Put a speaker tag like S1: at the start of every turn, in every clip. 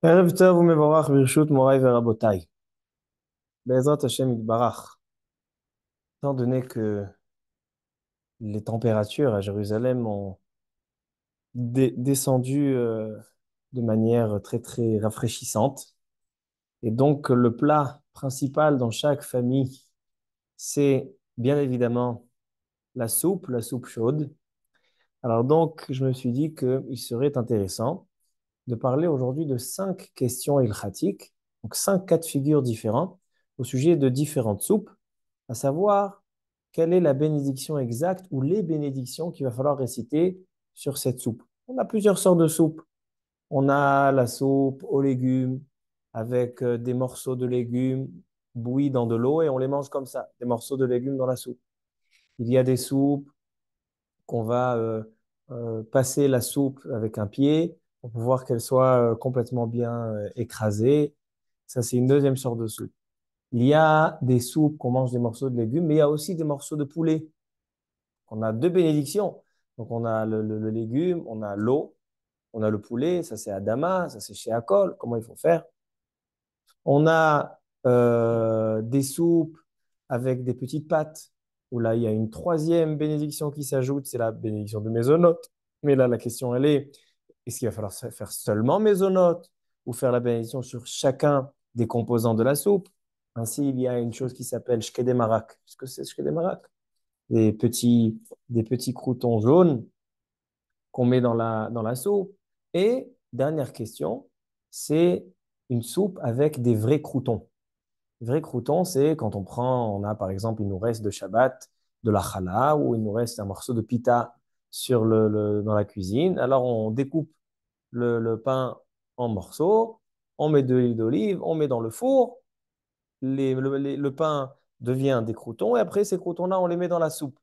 S1: Erev Tov u'mevorach birshut morai verabotai. Be'ezrat Hashem yitbarach. Étant donné que les températures à Jérusalem ont descendu de manière très très rafraîchissante, et donc le plat principal dans chaque famille, c'est bien évidemment la soupe chaude. Alors donc, je me suis dit qu'il serait intéressant de parler aujourd'hui de 5 questions ilchatiques, donc 5 cas de figure différents au sujet de différentes soupes, à savoir quelle est la bénédiction exacte ou les bénédictions qu'il va falloir réciter sur cette soupe. On a plusieurs sortes de soupes. On a la soupe aux légumes avec des morceaux de légumes bouillis dans de l'eau et on les mange comme ça, des morceaux de légumes dans la soupe. Il y a des soupes qu'on va passer la soupe avec un pied pour pouvoir qu'elle soit complètement bien écrasée. Ça, c'est une deuxième sorte de soupe. Il y a des soupes qu'on mange des morceaux de légumes, mais il y a aussi des morceaux de poulet. On a deux bénédictions. Donc, on a le légume, on a l'eau, on a le poulet, ça c'est Adama, ça c'est chez Akol. Comment il faut faire? On a des soupes avec des petites pâtes, où là, il y a une troisième bénédiction qui s'ajoute, c'est la bénédiction de mésonotes. Mais là, la question, elle est-ce qu'il va falloir faire seulement mésonotes ou faire la bénédiction sur chacun des composants de la soupe? Ainsi, il y a une chose qui s'appelle shkedemarak. Qu'est-ce que c'est shkedemarak? Des petits, des petits croûtons jaunes qu'on met dans la soupe. Et dernière question, c'est une soupe avec des vrais croûtons. Vrai crouton, c'est quand on prend, on a par exemple, il nous reste de Shabbat, de la challah, ou il nous reste un morceau de pita sur dans la cuisine. Alors on découpe le pain en morceaux, on met de l'huile d'olive, on met dans le four, le pain devient des croûtons, et après ces croûtons-là, on les met dans la soupe.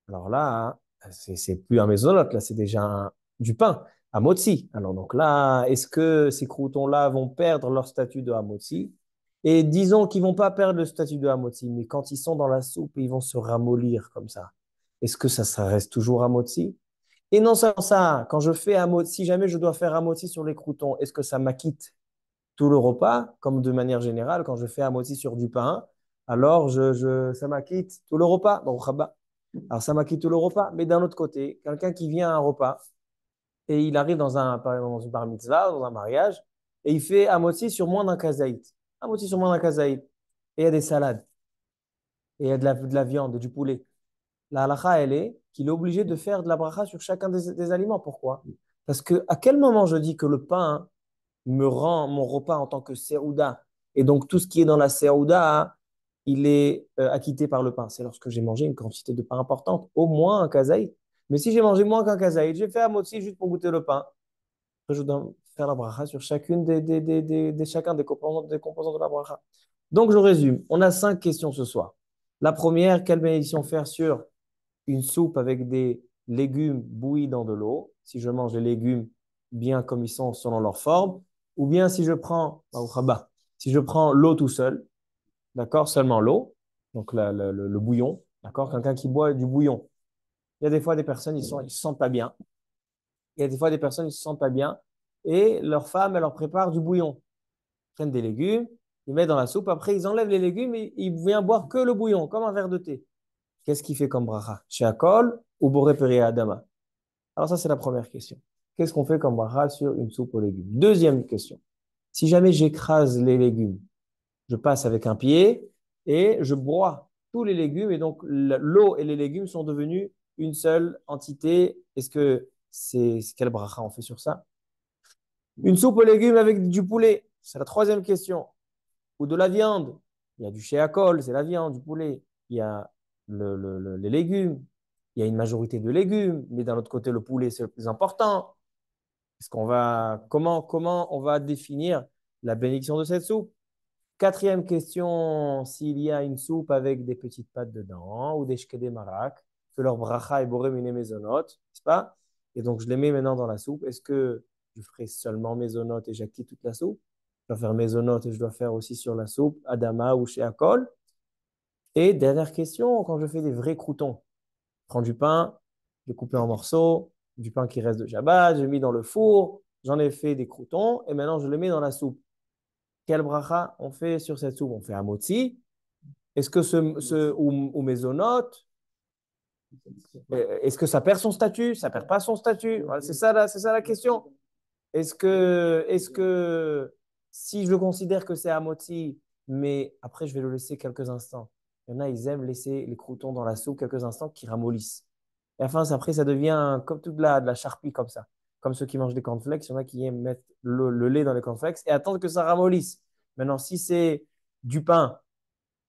S1: Alors là, c'est plus un mezolot, là c'est déjà du pain, à motzi. Alors donc là, est-ce que ces croûtons-là vont perdre leur statut de hamotzi? Et disons qu'ils vont pas perdre le statut de hamotzi, mais quand ils sont dans la soupe, ils vont se ramollir comme ça. Est-ce que ça reste toujours hamotzi? Et non seulement ça, quand je fais hamotzi, si jamais je dois faire hamotzi sur les croûtons, est-ce que ça m'acquitte tout le repas, comme de manière générale, quand je fais hamotzi sur du pain, alors ça m'acquitte tout le repas. Bon, alors ça m'acquitte tout le repas. Mais d'un autre côté, quelqu'un qui vient à un repas et il arrive par exemple, dans une bar mitzvah, dans un mariage, et il fait hamotzi sur moins d'un kazaït. Hamotzi sur moins d'un kazaït. Et il y a des salades, et il y a de la viande, et du poulet. La halakha, elle est qu'il est obligé de faire de la bracha sur chacun des aliments. Pourquoi? Parce que à quel moment je dis que le pain me rend mon repas en tant que seouda, et donc tout ce qui est dans la seouda, il est acquitté par le pain. C'est lorsque j'ai mangé une quantité de pain importante, au moins un kazaït. Mais si j'ai mangé moins qu'un kazaït, j'ai fait un motzi juste pour goûter le pain. Après, je dois faire la bracha sur chacune chacun des composants de la bracha. Donc, je résume. On a 5 questions ce soir. La première, quelle bénédiction faire sur une soupe avec des légumes bouillis dans de l'eau, si je mange les légumes bien comme ils sont selon leur forme, ou bien si je prends, si je prends l'eau tout seul, d'accord, seulement l'eau, donc le bouillon, d'accord, quelqu'un qui boit du bouillon. Il y a des fois des personnes, ils se sentent pas bien. Il y a des fois des personnes, ils se sentent pas bien et leur femme, elle leur prépare du bouillon. Ils prennent des légumes, ils mettent dans la soupe, après ils enlèvent les légumes et ils viennent boire que le bouillon, comme un verre de thé. Qu'est-ce qu'il fait comme bracha? Sheakol ou Boré Peri Adama? Alors ça, c'est la première question. Qu'est-ce qu'on fait comme bracha sur une soupe aux légumes? Deuxième question. Si jamais j'écrase les légumes, je passe avec un pied et je broie tous les légumes et donc l'eau et les légumes sont devenus une seule entité. Est-ce que c'est quel bracha on fait sur ça? Une soupe aux légumes avec du poulet, c'est la troisième question. Ou de la viande. Il y a du col, c'est la viande, du poulet. Il y a les légumes. Il y a une majorité de légumes, mais d'un autre côté, le poulet, c'est le plus important. Comment on va définir la bénédiction de cette soupe? Quatrième question, s'il y a une soupe avec des petites pâtes dedans ou des shkedé marak, que leur bracha est boré mine mezonot, n'est-ce pas? Et donc, je les mets maintenant dans la soupe. Est-ce que je ferai seulement mezonot et j'active toute la soupe? Je dois faire mezonot et je dois faire aussi sur la soupe, Adama ou chez Akol. Et dernière question, quand je fais des vrais croûtons, je prends du pain, je coupe en morceaux, du pain qui reste de Shabbat, je mets dans le four, j'en ai fait des croûtons et maintenant je les mets dans la soupe. Quel bracha on fait sur cette soupe? On fait un motzi. Est-ce que ou mésonote, est-ce que ça perd son statut? Ça perd pas son statut? Voilà, c'est ça la question. Est-ce que si je considère que c'est un motzi, mais après je vais le laisser quelques instants. Il y en a, ils aiment laisser les croûtons dans la soupe quelques instants qui ramollissent. Et enfin, après, ça devient comme toute de la charpie comme ça. Comme ceux qui mangent des cornflakes, il y en a qui aiment mettre le lait dans les cornflakes et attendre que ça ramollisse. Maintenant, si c'est du pain,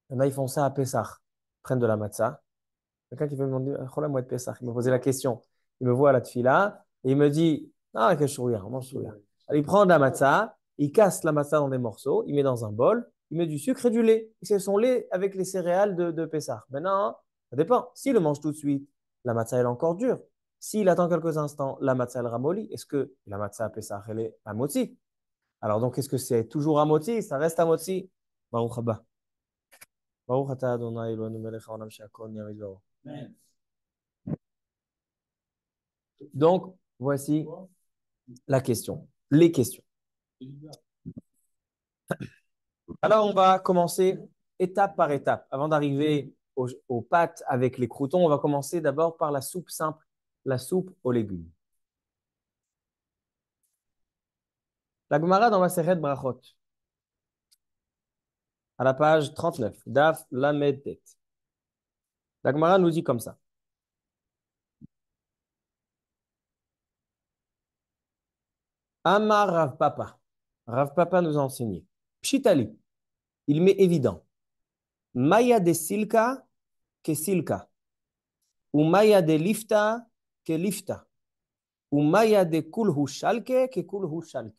S1: il y en a, ils font ça à Pessah. Ils prennent de la matzah. Quelqu'un qui veut me demander, Chola Moued Pessah, il me posait la question. Il me voit à la tefila et il me dit, ah, que chouïa, on mange chouïa. Alors, il prend de la matzah, il casse la matzah dans des morceaux, il met dans un bol, il met du sucre et du lait. Et c'est son lait avec les céréales de Pessah. Maintenant, ça dépend. S'il le mange tout de suite, la matzah, elle est encore dure. S'il attend quelques instants, la matzah, elle ramollit. Est-ce que la matzah à Pessah, elle est à moti? Alors, donc, est-ce que c'est toujours à moti? Ça reste à moti? Baruch haba. Baruch atah Adonai Eloheinu melech haolam she'akol nהיה bidvaro. Donc, voici la question, les questions. Alors, on va commencer étape par étape. Avant d'arriver aux pâtes avec les croûtons, on va commencer d'abord par la soupe simple, la soupe aux légumes. La Gemara dans Masechet Brachot, à la page 39, Daf Lamed Bet. La Gemara nous dit comme ça. Amar Rav Papa. Rav Papa nous a enseigné. Pshitali, il met évident. Maya de silka que silka. Ou maya de lifta que lifta. Ou maya de kulhu shalke que kulhu shalke.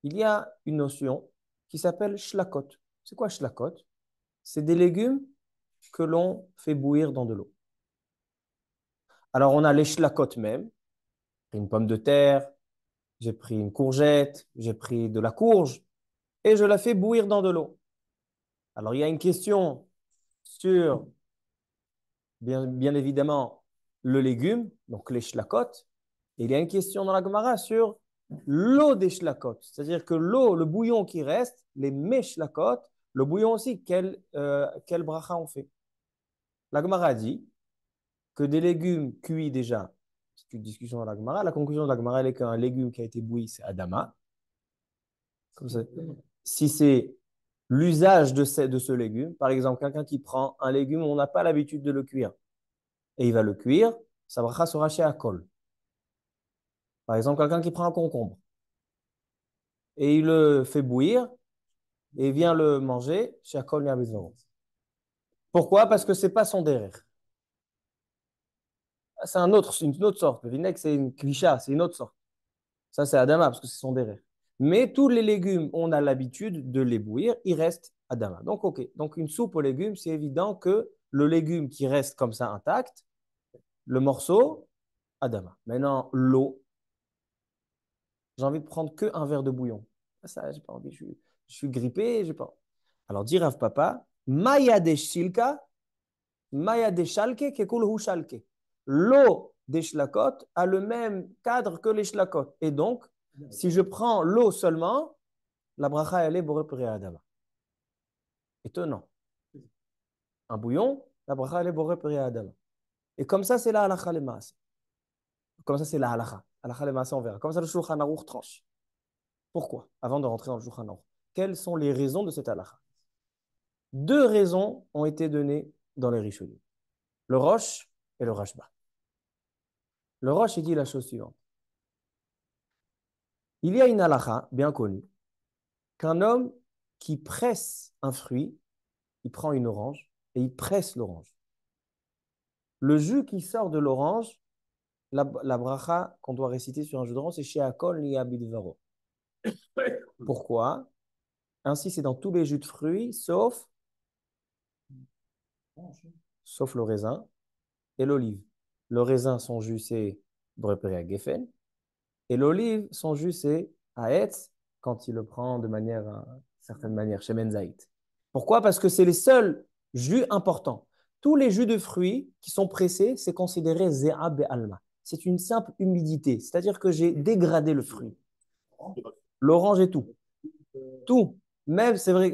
S1: Il y a une notion qui s'appelle shlakot. C'est quoi shlakot? C'est des légumes que l'on fait bouillir dans de l'eau. Alors, on a les shlakot même. Une pomme de terre, j'ai pris une courgette, j'ai pris de la courge et je la fais bouillir dans de l'eau. Alors, il y a une question sur, bien évidemment, le légume, donc les shlakot. Et il y a une question dans la Gemara sur l'eau des shlakot. C'est-à-dire que l'eau, le bouillon qui reste, les meshlakot, le bouillon aussi, quel bracha on fait? La Gemara dit que des légumes cuits déjà, c'est une discussion dans la Gemara. La conclusion de la Gemara, elle est qu'un légume qui a été bouilli, c'est Adama. Comme ça. Si c'est l'usage de ce légume, par exemple, quelqu'un qui prend un légume, on n'a pas l'habitude de le cuire, et il va le cuire, sa bracha sera chez Akol. Par exemple, quelqu'un qui prend un concombre, et il le fait bouillir, et vient le manger, chez Akol Niabizoro. Pourquoi? Parce que ce n'est pas son derrière. C'est une autre sorte. Le vinaigre, c'est une klicha, c'est une autre sorte. Ça, c'est Adama, parce que c'est son derrière. Mais tous les légumes, on a l'habitude de les bouillir, il reste Adama. Donc, OK. Donc, une soupe aux légumes, c'est évident que le légume qui reste comme ça intact, le morceau, Adama. Maintenant, l'eau, j'ai envie de prendre qu'un verre de bouillon. Ça, j'ai pas envie, je suis grippé, j'ai pas. Alors, dit Rav Papa, Maya de Shilka, Maya de Shalke, Kekulhu Shalke. L'eau des shlakot a le même cadre que les shlakot. Et donc, si je prends l'eau seulement, la bracha, elle est boré adama. Étonnant. Un bouillon, la bracha, elle est boré adama. Et comme ça, c'est la halacha le maas. Comme ça, c'est la halacha. Halacha le maas, on verra. Comme ça, le Shulchan Aruch tranche. Pourquoi? Avant de rentrer dans le Shulchan Aruch. Quelles sont les raisons de cette halacha? Deux raisons ont été données dans les Rishonim. Le Rosh et le Rashba. Le Rosh, il dit la chose suivante. Il y a une halacha bien connue qu'un homme qui presse un fruit, il prend une orange et il presse l'orange. Le jus qui sort de l'orange, la bracha qu'on doit réciter sur un jus d'orange, c'est Sheakol Niabidvaro. Pourquoi? Ainsi, c'est dans tous les jus de fruits, sauf le raisin et l'olive. Le raisin, son jus, c'est Brepéria Geffen. Et l'olive, son jus, c'est Haetz, quand il le prend de manière, certaine manière, chez Menzaït. Pourquoi? Parce que c'est les seuls jus importants. Tous les jus de fruits qui sont pressés, c'est considéré Zéa Be'alma. c'est une simple humidité. C'est-à-dire que j'ai dégradé le fruit. L'orange et tout. Tout. Même, c'est vrai,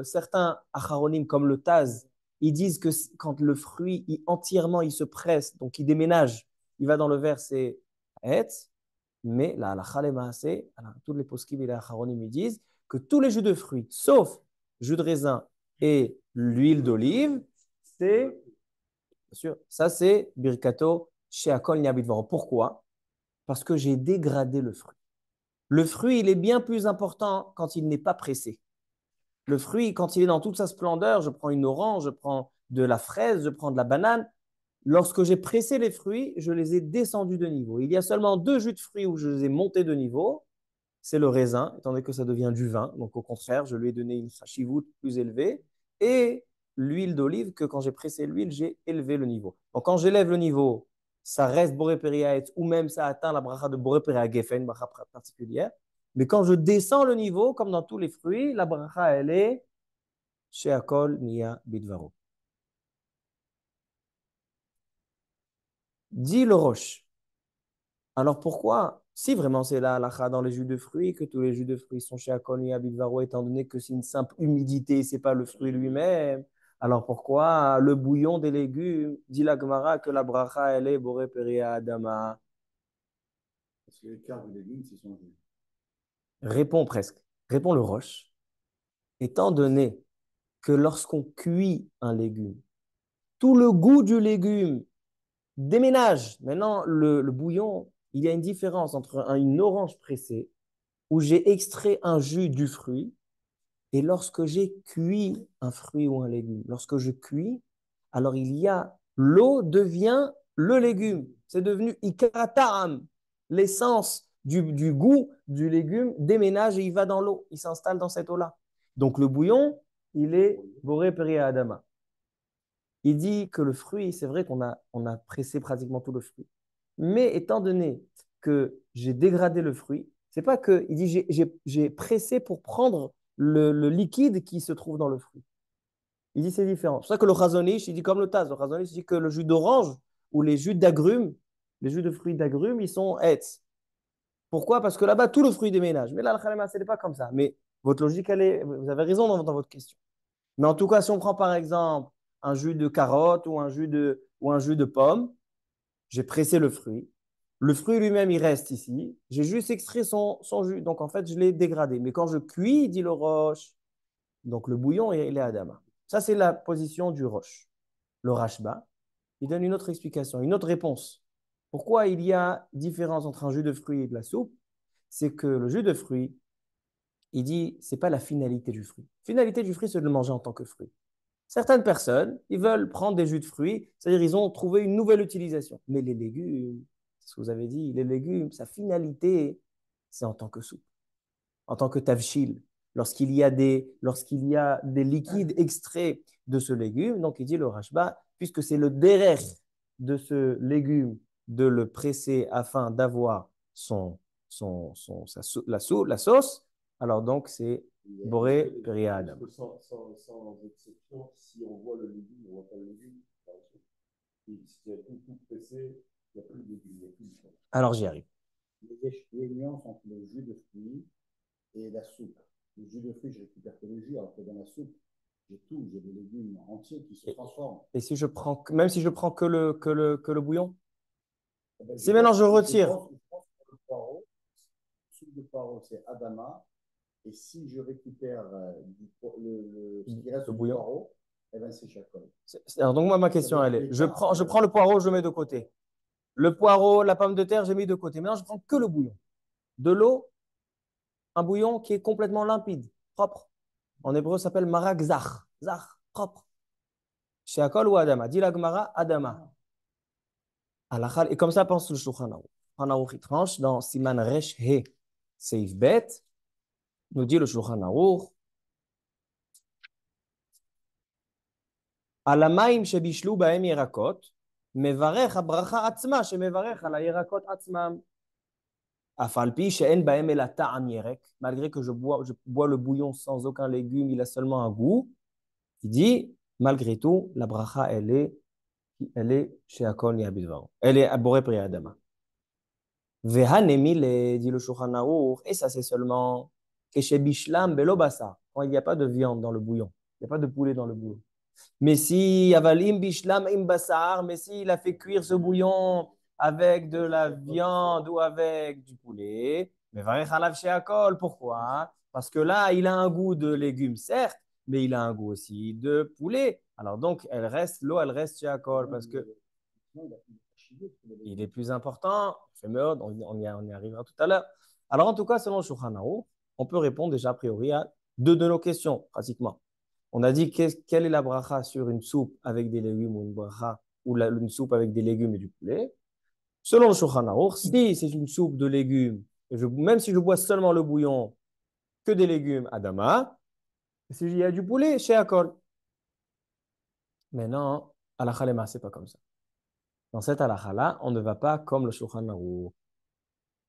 S1: certains acharonim, comme le Taz, ils disent que quand le fruit entièrement il se presse, donc il déménage, il va dans le verre, c'est etz. Mais la halakha le maaseh, tous les poskim et les acharonim, ils disent que tous les jus de fruits, sauf jus de raisin et l'huile d'olive, c'est, bien sûr, ça c'est birkato sheakol niabidvaro. Pourquoi? Parce que j'ai dégradé le fruit. Le fruit, il est bien plus important quand il n'est pas pressé. Le fruit, quand il est dans toute sa splendeur, je prends une orange, je prends de la fraise, je prends de la banane. Lorsque j'ai pressé les fruits, je les ai descendus de niveau. Il y a seulement deux jus de fruits où je les ai montés de niveau. C'est le raisin, étant donné que ça devient du vin. Donc, au contraire, je lui ai donné une chashivut plus élevée. Et l'huile d'olive, que quand j'ai pressé l'huile, j'ai élevé le niveau. Donc, quand j'élève le niveau, ça reste Boré Periaet, ou même ça atteint la bracha de Boré Periaet Geffen, une bracha particulière. Mais quand je descends le niveau, comme dans tous les fruits, la bracha, elle est Sheakol Nia Bidvaro. Dit le Roche. Alors pourquoi, si vraiment c'est la halakha dans les jus de fruits, que tous les jus de fruits sont chez Akoni Abidvaro, étant donné que c'est une simple humidité, c'est pas le fruit lui-même, alors pourquoi le bouillon des légumes, dit la Gemara que la bracha elle est boré peria adama?
S2: Parce que les quarts de légumes, c'est son jus.
S1: Répond presque. Répond le Roche. Étant donné que lorsqu'on cuit un légume, tout le goût du légume déménage. Maintenant, le bouillon, il y a une différence entre une orange pressée où j'ai extrait un jus du fruit et lorsque j'ai cuit un fruit ou un légume. Lorsque je cuis, alors l'eau devient le légume. C'est devenu ikaratam. L'essence du goût du légume déménage et il va dans l'eau. Il s'installe dans cette eau-là. Donc le bouillon, il est boré peri adama. Il dit que le fruit, c'est vrai qu'on a pressé pratiquement tout le fruit. Mais étant donné que j'ai dégradé le fruit, c'est pas que, il dit j'ai pressé pour prendre le liquide qui se trouve dans le fruit. Il dit c'est différent. C'est pour ça que le chazonish, il dit comme le Taz, le chazonish, il dit que le jus d'orange ou les jus d'agrumes, les jus de fruits d'agrumes, ils sont etz. Pourquoi? Parce que là-bas, tout le fruit déménage. Mais là, le khalema, ce n'est pas comme ça. Mais votre logique, vous avez raison dans votre question. Mais en tout cas, si on prend par exemple un jus de carotte ou un jus de pomme, j'ai pressé le fruit. Le fruit lui-même, il reste ici. J'ai juste extrait son jus. Donc, en fait, je l'ai dégradé. Mais quand je cuis, dit le roche, donc le bouillon, il est adama. Ça, c'est la position du roche. Le rashba, il donne une autre explication, une autre réponse. Pourquoi il y a différence entre un jus de fruit et de la soupe? C'est que le jus de fruit, il dit, c'est pas la finalité du fruit. La finalité du fruit, c'est de le manger en tant que fruit. Certaines personnes, ils veulent prendre des jus de fruits, c'est-à-dire ils ont trouvé une nouvelle utilisation. Mais les légumes, c'est ce que vous avez dit, les légumes, sa finalité, c'est en tant que soupe, en tant que tavshil. Lorsqu'il y a des liquides extraits de ce légume, donc il dit le rashba, puisque c'est le derer de ce légume de le presser afin d'avoir la sauce, alors donc c'est boré periadam.
S2: Sans exception, si on voit le légume, on voit pas le légume. Si il y a tout pressé, il n'y a plus de légumes, il n'y a plus de choses.
S1: Alors j'y arrive.
S2: Les nuances entre le jus de fruits et la soupe. Le jus de fruits, je récupère que le jus, alors que dans la soupe, j'ai tout, j'ai des légumes entiers qui se transforment.
S1: Et si je prends, même si je prends que le bouillon,
S2: Eh ben,
S1: si maintenant je retire
S2: je pense que le poireau, soupe de poireau, c'est Adama. Et si je récupère ce qui reste
S1: le
S2: du
S1: bouillon.
S2: poireau, eh ben, c'est chacun.
S1: Alors donc moi ma question elle est, je prends le poireau, je le mets de côté. Le poireau, la pomme de terre, j'ai mis de côté. Maintenant je prends que le bouillon. De l'eau, un bouillon qui est complètement limpide, propre. En hébreu ça s'appelle marak zach, zach, propre. Chez Akol ou Adama, dit la Gemara, Adama. Et comme ça pense le Shulchan Aruch. Shulchan Aruch il tranche dans Siman Resh He Seif Bet, nous dit le Shulchan Aruch, על המים שבישלו בהם ירקות, מברך הברכה עצמה שמברך על הירקות עצמם. אף על פי שאין בהם אלא טעם ירק, malgré que je bois le bouillon sans aucun légume, il a seulement un goût, il dit, malgré tout, la bracha, elle est Elle est chez Akon Yabidvaro. Elle est à Boré Pri Adama. Vehanemile, dit le Shulchan Aruch, et ça c'est seulement que chez Bishlam Belobasa, quand il n'y a pas de viande dans le bouillon, il n'y a pas de poulet dans le bouillon. Mais si avalim bishlam im basar, mais s'il a fait cuire ce bouillon avec de la viande ou avec du poulet, mais varech alav sheakol, pourquoi? Parce que là, il a un goût de légumes, certes, mais il a un goût aussi de poulet. Alors donc, l'eau, elle reste sheakol parce que il est plus important. On y arrivera tout à l'heure. Alors en tout cas, selon Shulchan Aruch, on peut répondre déjà a priori à deux de nos questions, pratiquement. On a dit quelle est la bracha sur une soupe avec des légumes ou une bracha ou une soupe avec des légumes et du poulet. Selon le Shulchan Aruch, si c'est une soupe de légumes, même si je bois seulement le bouillon, que des légumes, Adama, s'il y a du poulet, chez Akol. Mais non, à la Khalema, c'est pas comme ça. Dans cette halakha-là, on ne va pas comme le Shulchan Aruch.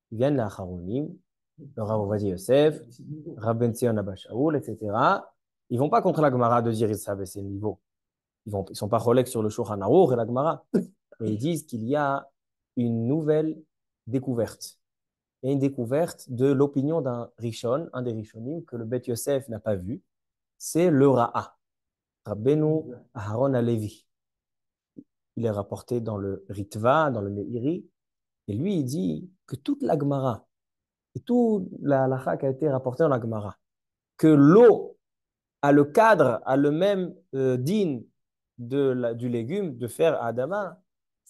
S1: Ils viennent les Acharonim, le Rav Ovadia Yosef, Rav Ben Zion Abba Shaul, etc. Ils ne vont pas contre la Gemara de dire ça c'est le niveau. Ils ne sont pas relègues sur le Shulchan Aruch et la Gemara. Mais ils disent qu'il y a une nouvelle découverte. Il y a une découverte de l'opinion d'un Rishon, un des Rishonim, que le Bet Yosef n'a pas vu. C'est le Ra'a, Rabbeinu Aharon Alevi. Il est rapporté dans le Ritva, dans le Meiri. Et lui, il dit que toute la Gemara et toute la halakha qui a été rapportée dans la Gemara, que l'eau a le cadre, a le même din du légume, de faire à Adama,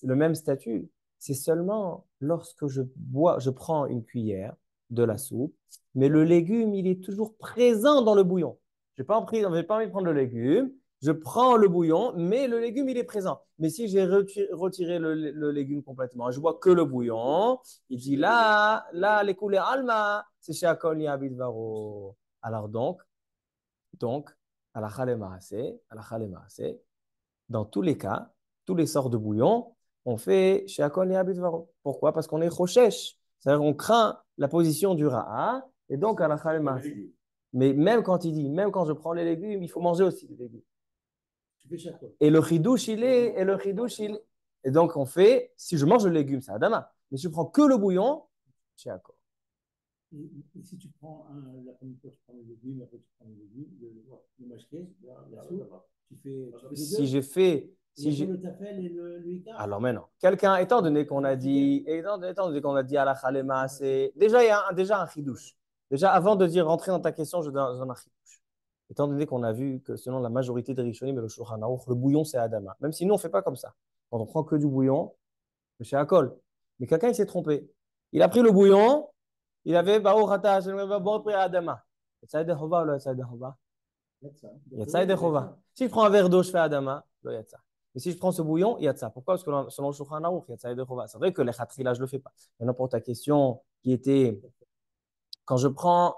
S1: le même statut. C'est seulement lorsque je prends une cuillère de la soupe, mais le légume, il est toujours présent dans le bouillon. Je n'ai pas envie de prendre le légume, je prends le bouillon, mais le légume, il est présent. Mais si j'ai retiré le légume complètement, je vois que le bouillon, il dit là, les coulées alma, c'est chez Akol Yabidvaro. Alors donc, à la Maaseh, dans tous les cas, tous les sortes de bouillons, on fait chez Akol et Abitvaro. Pourquoi? Parce qu'on est rochesh. C'est-à-dire qu'on craint la position du Ra'a, et donc à la Maaseh. Mais même quand il dit, même quand je prends les légumes, il faut manger aussi les légumes. Et le chidouche, et donc on fait, si je mange le légume, c'est Adama. Mais si je prends que le bouillon, chez Akol.
S2: Et si tu prends la première fois, tu prends les légumes, après tu prends les légumes, le mashké, la soupe, tu fais
S1: si j'ai fait, si j'ai...
S2: le tafel et le ika.
S1: Alors maintenant, quelqu'un, étant donné qu'on a dit à la khalema, c'est déjà il y a déjà un chidouche. Déjà avant de dire rentrer dans ta question, je donne un chidouche. Étant donné qu'on a vu que selon la majorité des Rishonim et le Shulchan Aruch, le bouillon c'est Adama. Même si nous on fait pas comme ça. Quand on prend que du bouillon, c'est Akol. Mais quelqu'un il s'est trompé. Il a pris le bouillon, il avait Bao Rata, Adama. Yatsa de Chova ou le Yatsa de Chova? Yatsa de Chova. Si je prends un verre d'eau, je fais Adama, le Yatsa. Mais si je prends ce bouillon, il y a de ça. Pourquoi? Parce que selon le Shulchan Aruch, il y a de ça et de Chova. C'est vrai que les khatrila, je ne le fais pas. Maintenant, pour ta question qui était, quand je prends,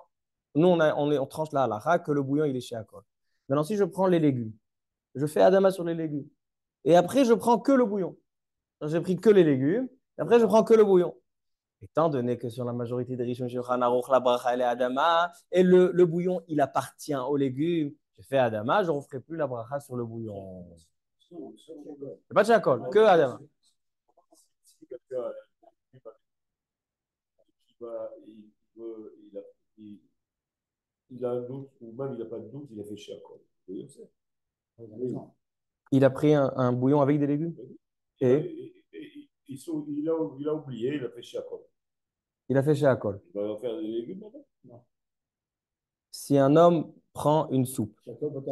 S1: nous, on tranche la halakha que le bouillon, il est chez Akol. Maintenant, si je prends les légumes, je fais Adama sur les légumes. Et après, je prends que le bouillon. J'ai pris que les légumes. Et après, je prends que le bouillon. Étant donné que sur la majorité des Rishon Shulchan Aruch, la bracha, elle est Adama, et le bouillon, il appartient aux légumes, je fais Adama, je ne referai plus la bracha sur le bouillon. C'est pas Chakol, que Adama.
S3: Si quelqu'un il a un doute, ou même il n'a pas de doute, il a fait Chakol.
S1: Il a pris un bouillon avec des légumes. Et
S3: il a oublié, il a fait Chakol.
S1: Il a fait Chakol.
S3: Il va faire des légumes maintenant? Non.
S1: Si un homme prend une soupe,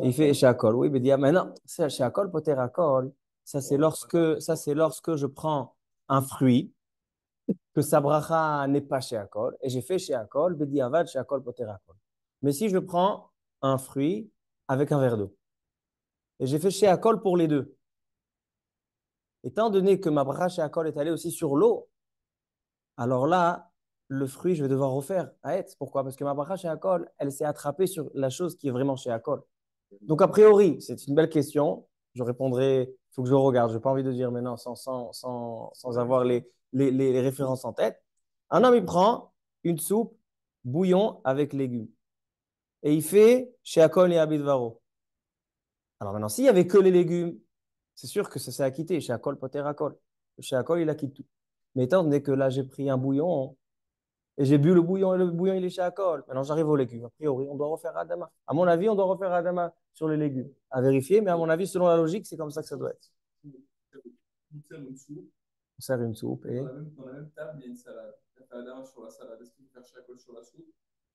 S1: il fait Chakol. Oui, mais dit, mais non, c'est Chakol, poter Akol. Ça, c'est lorsque je prends un fruit que sa bracha n'est pas chez Akol, et j'ai fait chez Akol, Bediavad, chez Akol, Poter Akol. Mais si je prends un fruit avec un verre d'eau, et j'ai fait chez Akol pour les deux, étant donné que ma bracha chez Akol est allée aussi sur l'eau, alors là, le fruit, je vais devoir refaire à Etz. Pourquoi? Parce que ma bracha chez Akol, elle s'est attrapée sur la chose qui est vraiment chez Akol. Donc, a priori, c'est une belle question. Je répondrai, il faut que je regarde. Je n'ai pas envie de dire maintenant sans avoir les références en tête. Un homme, il prend une soupe bouillon avec légumes. Et il fait chez Akol et Abidvaro. Alors maintenant, s'il n'y avait que les légumes, c'est sûr que ça s'est acquitté. Chez Akol, Poter Akol. Chez Akol, il acquitte tout. Mais étant donné que là, j'ai pris un bouillon et j'ai bu et le bouillon, il est chez Akol. Maintenant, j'arrive aux légumes. A priori, on doit refaire Adama. À mon avis, on doit refaire Adama sur les légumes. À vérifier, mais à mon avis, selon la logique, c'est comme ça que ça doit être.
S4: On sert une soupe.
S1: On sert une soupe et.
S4: Dans la même table, il y a une salade. Tu as fait Adama sur la salade. Est-ce qu'il faut faire Shakol sur la soupe?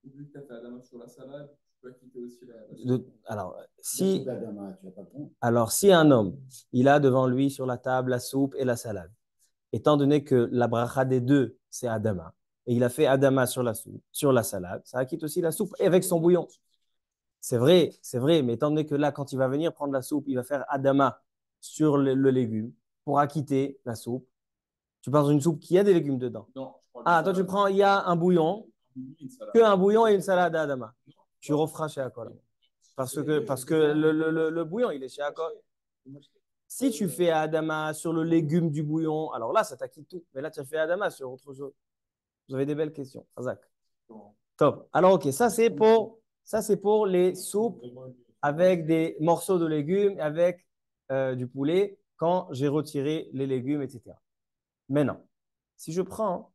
S4: Ou vu que tu as fait Adama sur la salade, tu peux quitter aussi la soupe.
S1: Alors,
S2: Si d'Adama, tu n'as pas compris.
S1: alors, si un homme, il a devant lui sur la table la soupe et la salade, étant donné que la bracha des deux, c'est Adama, et il a fait Adama sur la soupe, sur la salade, ça acquitte aussi la soupe et avec son bouillon. C'est vrai, mais étant donné que là, quand il va venir prendre la soupe, il va faire Adama sur le légume pour acquitter la soupe. Tu parles d'une soupe qui a des légumes dedans.
S4: Non, je crois
S1: Ah, toi, tu prends, il y a un bouillon, que un bouillon et une salade à Adama. Tu referas chez Akol. Parce que le bouillon, il est chez Akol. Si tu fais Adama sur le légume du bouillon, alors là, ça t'acquitte tout. Mais là, tu as fait Adama sur autre chose. Vous avez des belles questions. Razak. Top. Alors, OK, ça, c'est pour les soupes avec des morceaux de légumes, avec du poulet, quand j'ai retiré les légumes, etc. Maintenant, si je prends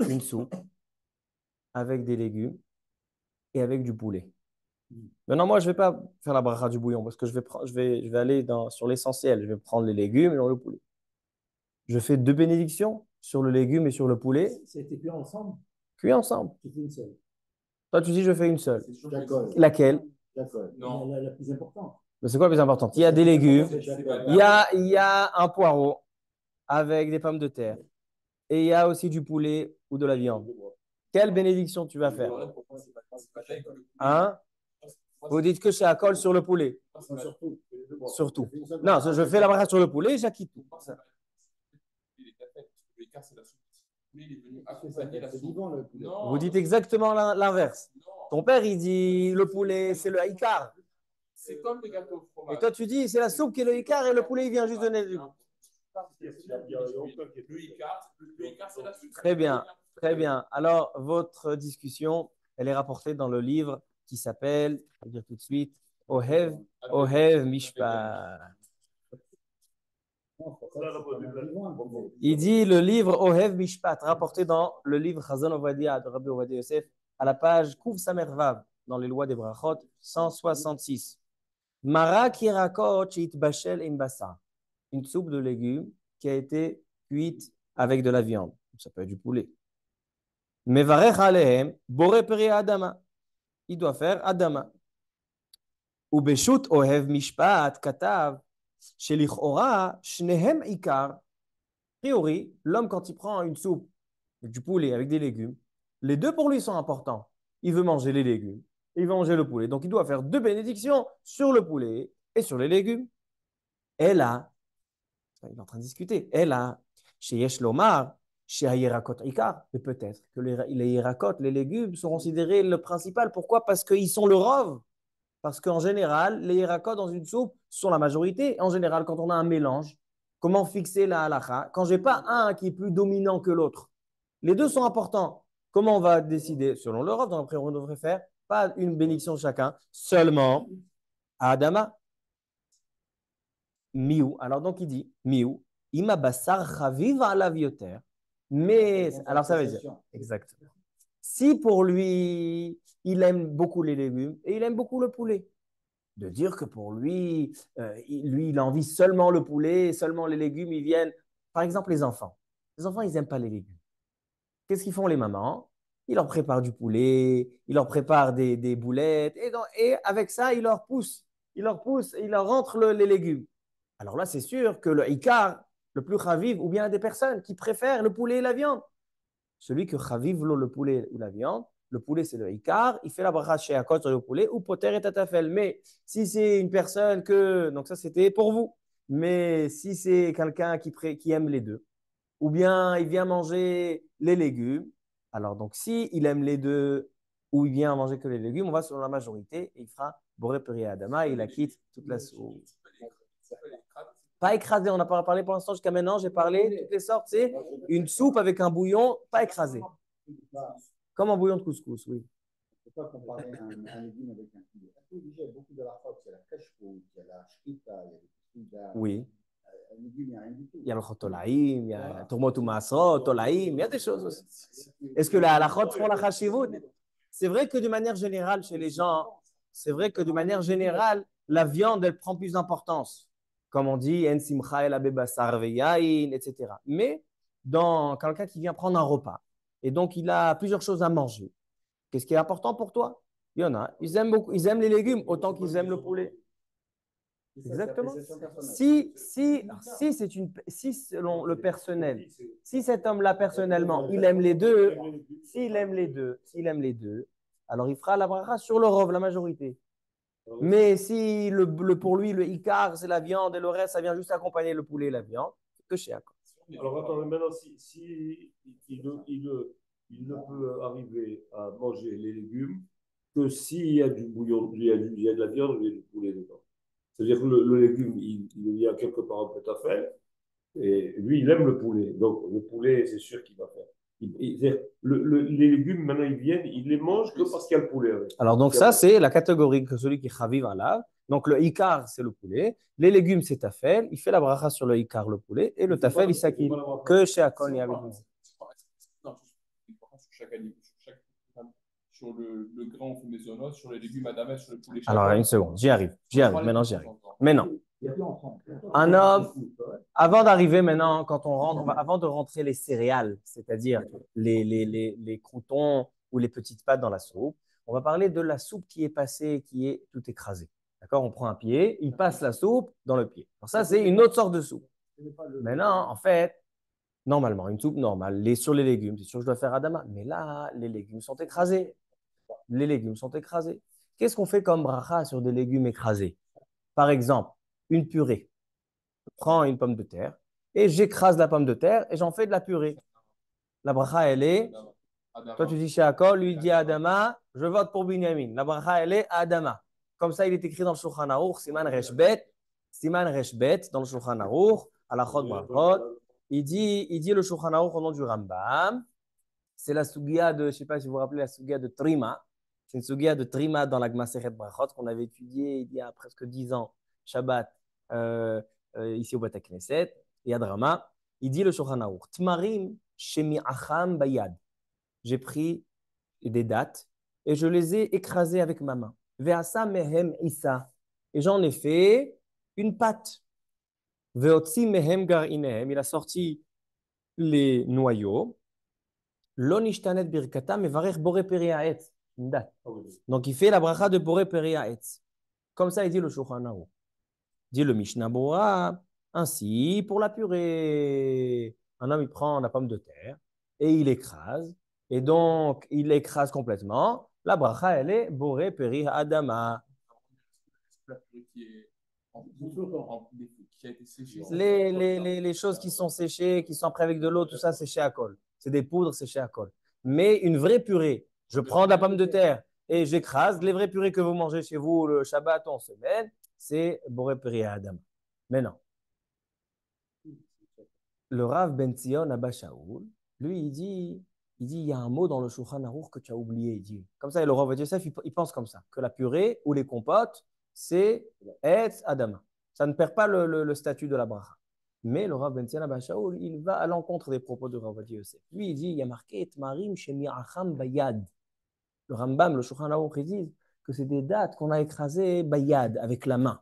S1: une soupe avec des légumes et avec du poulet. Maintenant, moi, je ne vais pas faire la bracha du bouillon parce que je vais aller sur l'essentiel. Je vais prendre les légumes et le poulet. Je fais 2 bénédictions sur le légume et sur le poulet.
S2: Ça a été cuit ensemble?
S1: Cuit ensemble.
S2: Tu fais une seule.
S1: Toi, tu dis je fais une seule.
S2: D'accord.
S1: Laquelle?
S2: D'accord.
S4: Non.
S2: La plus importante.
S1: Mais c'est quoi le plus important? Il y a des légumes, il y a un poireau avec des pommes de terre et il y a aussi du poulet ou de la viande. Quelle bénédiction tu vas faire? Hein? Vous dites que c'est Akol sur le poulet. Surtout. Non, je fais la bracha sur le poulet et j'acquitte tout. Vous dites exactement l'inverse. Ton père, il dit le poulet, c'est le haïkar.
S4: C'est comme le gâteau au fromage.
S1: Et toi, tu dis c'est la soupe qui est le haïkar et le poulet, il vient juste donner du.
S4: Le Icar, c'est la soupe.
S1: Très bien, très bien. Alors, votre discussion, elle est rapportée dans le livre qui s'appelle, je vais dire tout de suite, Ohev Mishpat. Il dit le livre Ohev Mishpat, rapporté dans le livre Chazon Ovadia de Rabbi Ovadia Yosef, à la page Kuv Samer Vav, dans les lois des Brachot, 166. Mara kirakot bashel im basar. Une soupe de légumes qui a été cuite avec de la viande. Ça peut être du poulet. Mevarech alehem, boré peri adama. Il doit faire adama. Ubeshut ohev mishpat katav, shelichora shnehem ikar. A priori, l'homme, quand il prend une soupe, du poulet avec des légumes, les deux pour lui sont importants. Il veut manger les légumes et il veut manger le poulet. Donc, il doit faire 2 bénédictions sur le poulet et sur les légumes. Et là, il est en train de discuter. Et là, chez Yesh Lomar, chez Ayerakot Ikar, et peut-être que les Yerakot, les légumes, sont considérés le principal. Pourquoi? Parce qu'ils sont le rov. Parce qu'en général, les Yerakot dans une soupe sont la majorité. En général, quand on a un mélange, comment fixer la halakha? Quand je n'ai pas un qui est plus dominant que l'autre, les deux sont importants. Comment on va décider? Selon le rov, donc après, on devrait faire pas une bénédiction chacun, seulement à Adama. Miou. Alors donc il dit Miou. Ima basar chaviv alav yoter. Mais alors ça veut dire exactement. Si pour lui il aime beaucoup les légumes et il aime beaucoup le poulet, de dire que pour lui, il a envie seulement le poulet, seulement les légumes, ils viennent. Par exemple les enfants. Les enfants ils n'aiment pas les légumes. Qu'est-ce qu'ils font les mamans? Ils leur préparent du poulet, ils leur préparent des boulettes et avec ça ils leur poussent, ils leur rentrent les légumes. Alors là, c'est sûr que le Icar, le plus chaviv, ou bien des personnes qui préfèrent le poulet et la viande. Celui que chaviv le poulet ou la viande, le poulet c'est le Icar, il fait la bracha chez Akot sur le poulet ou poter et tatafel. Mais si c'est une personne que, donc ça c'était pour vous, mais si c'est quelqu'un qui aime les deux, ou bien il vient manger les légumes, alors donc si il aime les deux, ou il vient manger que les légumes, on va sur la majorité et il fera Boré Peri Adama et il acquitte toute la soupe. Pas écrasé, on n'a pas parlé pour l'instant jusqu'à maintenant, j'ai parlé toutes les sortes, c'est une soupe avec un bouillon, pas écrasé. Comme un bouillon de couscous, oui.
S2: On ne peut pas comparer un légume avec un poulet. Il y a beaucoup de la faute, il y a la cache-cou, il y a la shkita, il y a des
S1: Oui.
S2: Un légume, il n'y a rien du tout.
S1: Il y a le chotolaïm, il y a tourmot ou maasrot, tolaïm, il y a des choses aussi. Est-ce que la halachot font la chashivut? C'est vrai que de manière générale, chez les gens, c'est vrai que de manière générale, la viande, elle prend plus d'importance. Comme on dit, en simcha el abebasar veyain, etc. Mais dans quelqu'un qui vient prendre un repas, et donc il a plusieurs choses à manger, qu'est-ce qui est important pour toi? Il y en a. Ils aiment beaucoup, ils aiment les légumes autant qu'ils aiment le poulet. Exactement. Si selon le personnel, si cet homme-là personnellement, il aime les deux, s'il aime les deux, alors il fera la bracha sur le rov, la majorité. Mais si pour lui, le ikar, c'est la viande et le reste, ça vient juste accompagner le poulet et la viande, c'est que chez Akon.
S3: Alors attends, maintenant, il ne peut arriver à manger les légumes que s'il y a du bouillon, il y a de la viande ou il y a du poulet dedans. C'est-à-dire que le légume, il y a quelque part un peu à faire, et lui, il aime le poulet. Donc, le poulet, c'est sûr qu'il va faire. Les légumes, maintenant, ils viennent, ils les mangent que parce qu'il y a le poulet avec.
S1: Alors, donc, ça, c'est la catégorie que celui qui est chaviv là. Donc, le ikar, c'est le poulet. Les légumes, c'est tafel. Il fait la bracha sur le ikar, le poulet. Et le tafel, il s'acquitte que chez Akon, il y a avec nous.
S4: Non, sur chaque animal, sur le grain, on fait mésonos, sur les légumes, adamès, sur le poulet.
S1: Alors, une seconde, j'y arrive. Maintenant, j'y arrive. Maintenant, un homme, avant d'arriver maintenant, quand on rentre, avant de rentrer les céréales, c'est-à-dire les croutons ou les petites pâtes dans la soupe, on va parler de la soupe qui est passée, qui est tout écrasée. D'accord? On prend un pied, il passe la soupe dans le pied. Alors ça, c'est une autre sorte de soupe. Maintenant, en fait, normalement, une soupe normale, sur les légumes, c'est sûr que je dois faire Adama. Mais là, les légumes sont écrasés. Les légumes sont écrasés. Qu'est-ce qu'on fait comme bracha sur des légumes écrasés? Par exemple, une purée. Je prends une pomme de terre et j'écrase la pomme de terre et j'en fais de la purée. La bracha, elle est. Toi, tu dis chez Akol, lui, il dit à Adama, je vote pour Binyamin. La bracha, elle est à Adama. Comme ça, il est écrit dans le Shulchan Aruch, Siman Reshbet, dans le Shulchan Aruch, à la Chod Brachot. Il dit le Shulchan Aruch au nom du Rambam. C'est la sugia de, je ne sais pas si vous vous rappelez, la sugia de Trima. C'est une sugia de Trima dans la Gmaseret Brachot qu'on avait étudiée il y a presque 10 ans, Shabbat, ici au Bata Knesset, et à Drama. Il dit le Shulchan Aruch, Tmarim shemi acham bayad. J'ai pris des dattes et je les ai écrasées avec ma main. Ve'asa mehem isa. Et j'en ai fait une pâte. Ve'otzi mehem gar'inehem. Il a sorti les noyaux. Lo nishtanet birkata mevarech boré peri ha'etz. Une date. Donc il fait la bracha de boré peri ha'etz. Comme ça, il dit le Shulchan Aruch. Dit le Mishnah Bora, ainsi pour la purée. Un homme, il prend la pomme de terre et il écrase. Et donc, il l'écrase complètement. La bracha, elle est boré peri adama.
S4: La purée qui a été séchée.
S1: Les choses qui sont séchées, qui sont après avec de l'eau, tout ça, c'est chez Akol. C'est des poudres, c'est chez Akol. Mais une vraie purée, je prends de la pomme de terre et j'écrase. Les vraies purées que vous mangez chez vous le Shabbat en semaine, c'est boré peri adama. Mais non. Le Rav Ben Zion Abba Shaul, lui, il y a un mot dans le Shulchan Aruch que tu as oublié. Il dit, comme ça, et le Rav Yosef, il pense comme ça, que la purée ou les compotes, c'est Etz Adama. Ça ne perd pas le statut de la bracha. Mais le Rav Ben Zion Abba Shaul, il va à l'encontre des propos de Rav Yosef. Lui, il dit, il y a marqué Tmarim Shemi Acham Bayad. Le Rambam, le Shulchan Aruch, ils disent que c'est des dates qu'on a écrasées Bayad, avec la main.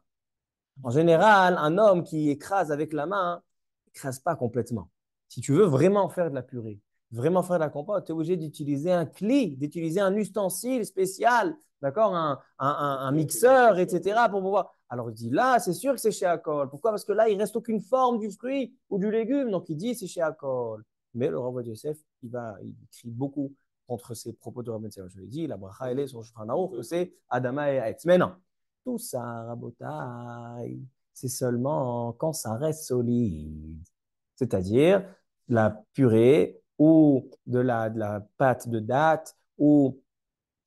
S1: En général, un homme qui écrase avec la main, n'écrase pas complètement. Si tu veux vraiment faire de la purée, vraiment faire de la compote, tu es obligé d'utiliser un cli, d'utiliser un ustensile spécial, d'accord, un mixeur, etc. pour pouvoir. Alors il dit là, c'est sûr que c'est chez Akol. Pourquoi? Parce que là, il reste aucune forme du fruit ou du légume, donc il dit c'est chez Akol. Mais le Rav Yosef, il crie beaucoup contre ces propos de Rav Ben Zion. Je l'ai dit, la bracha elle est sur Shulchan Aruch que c'est Adama et Haetz. Mais non. Tout ça, Rabotai, c'est seulement quand ça reste solide. C'est-à-dire la purée ou de la pâte de date ou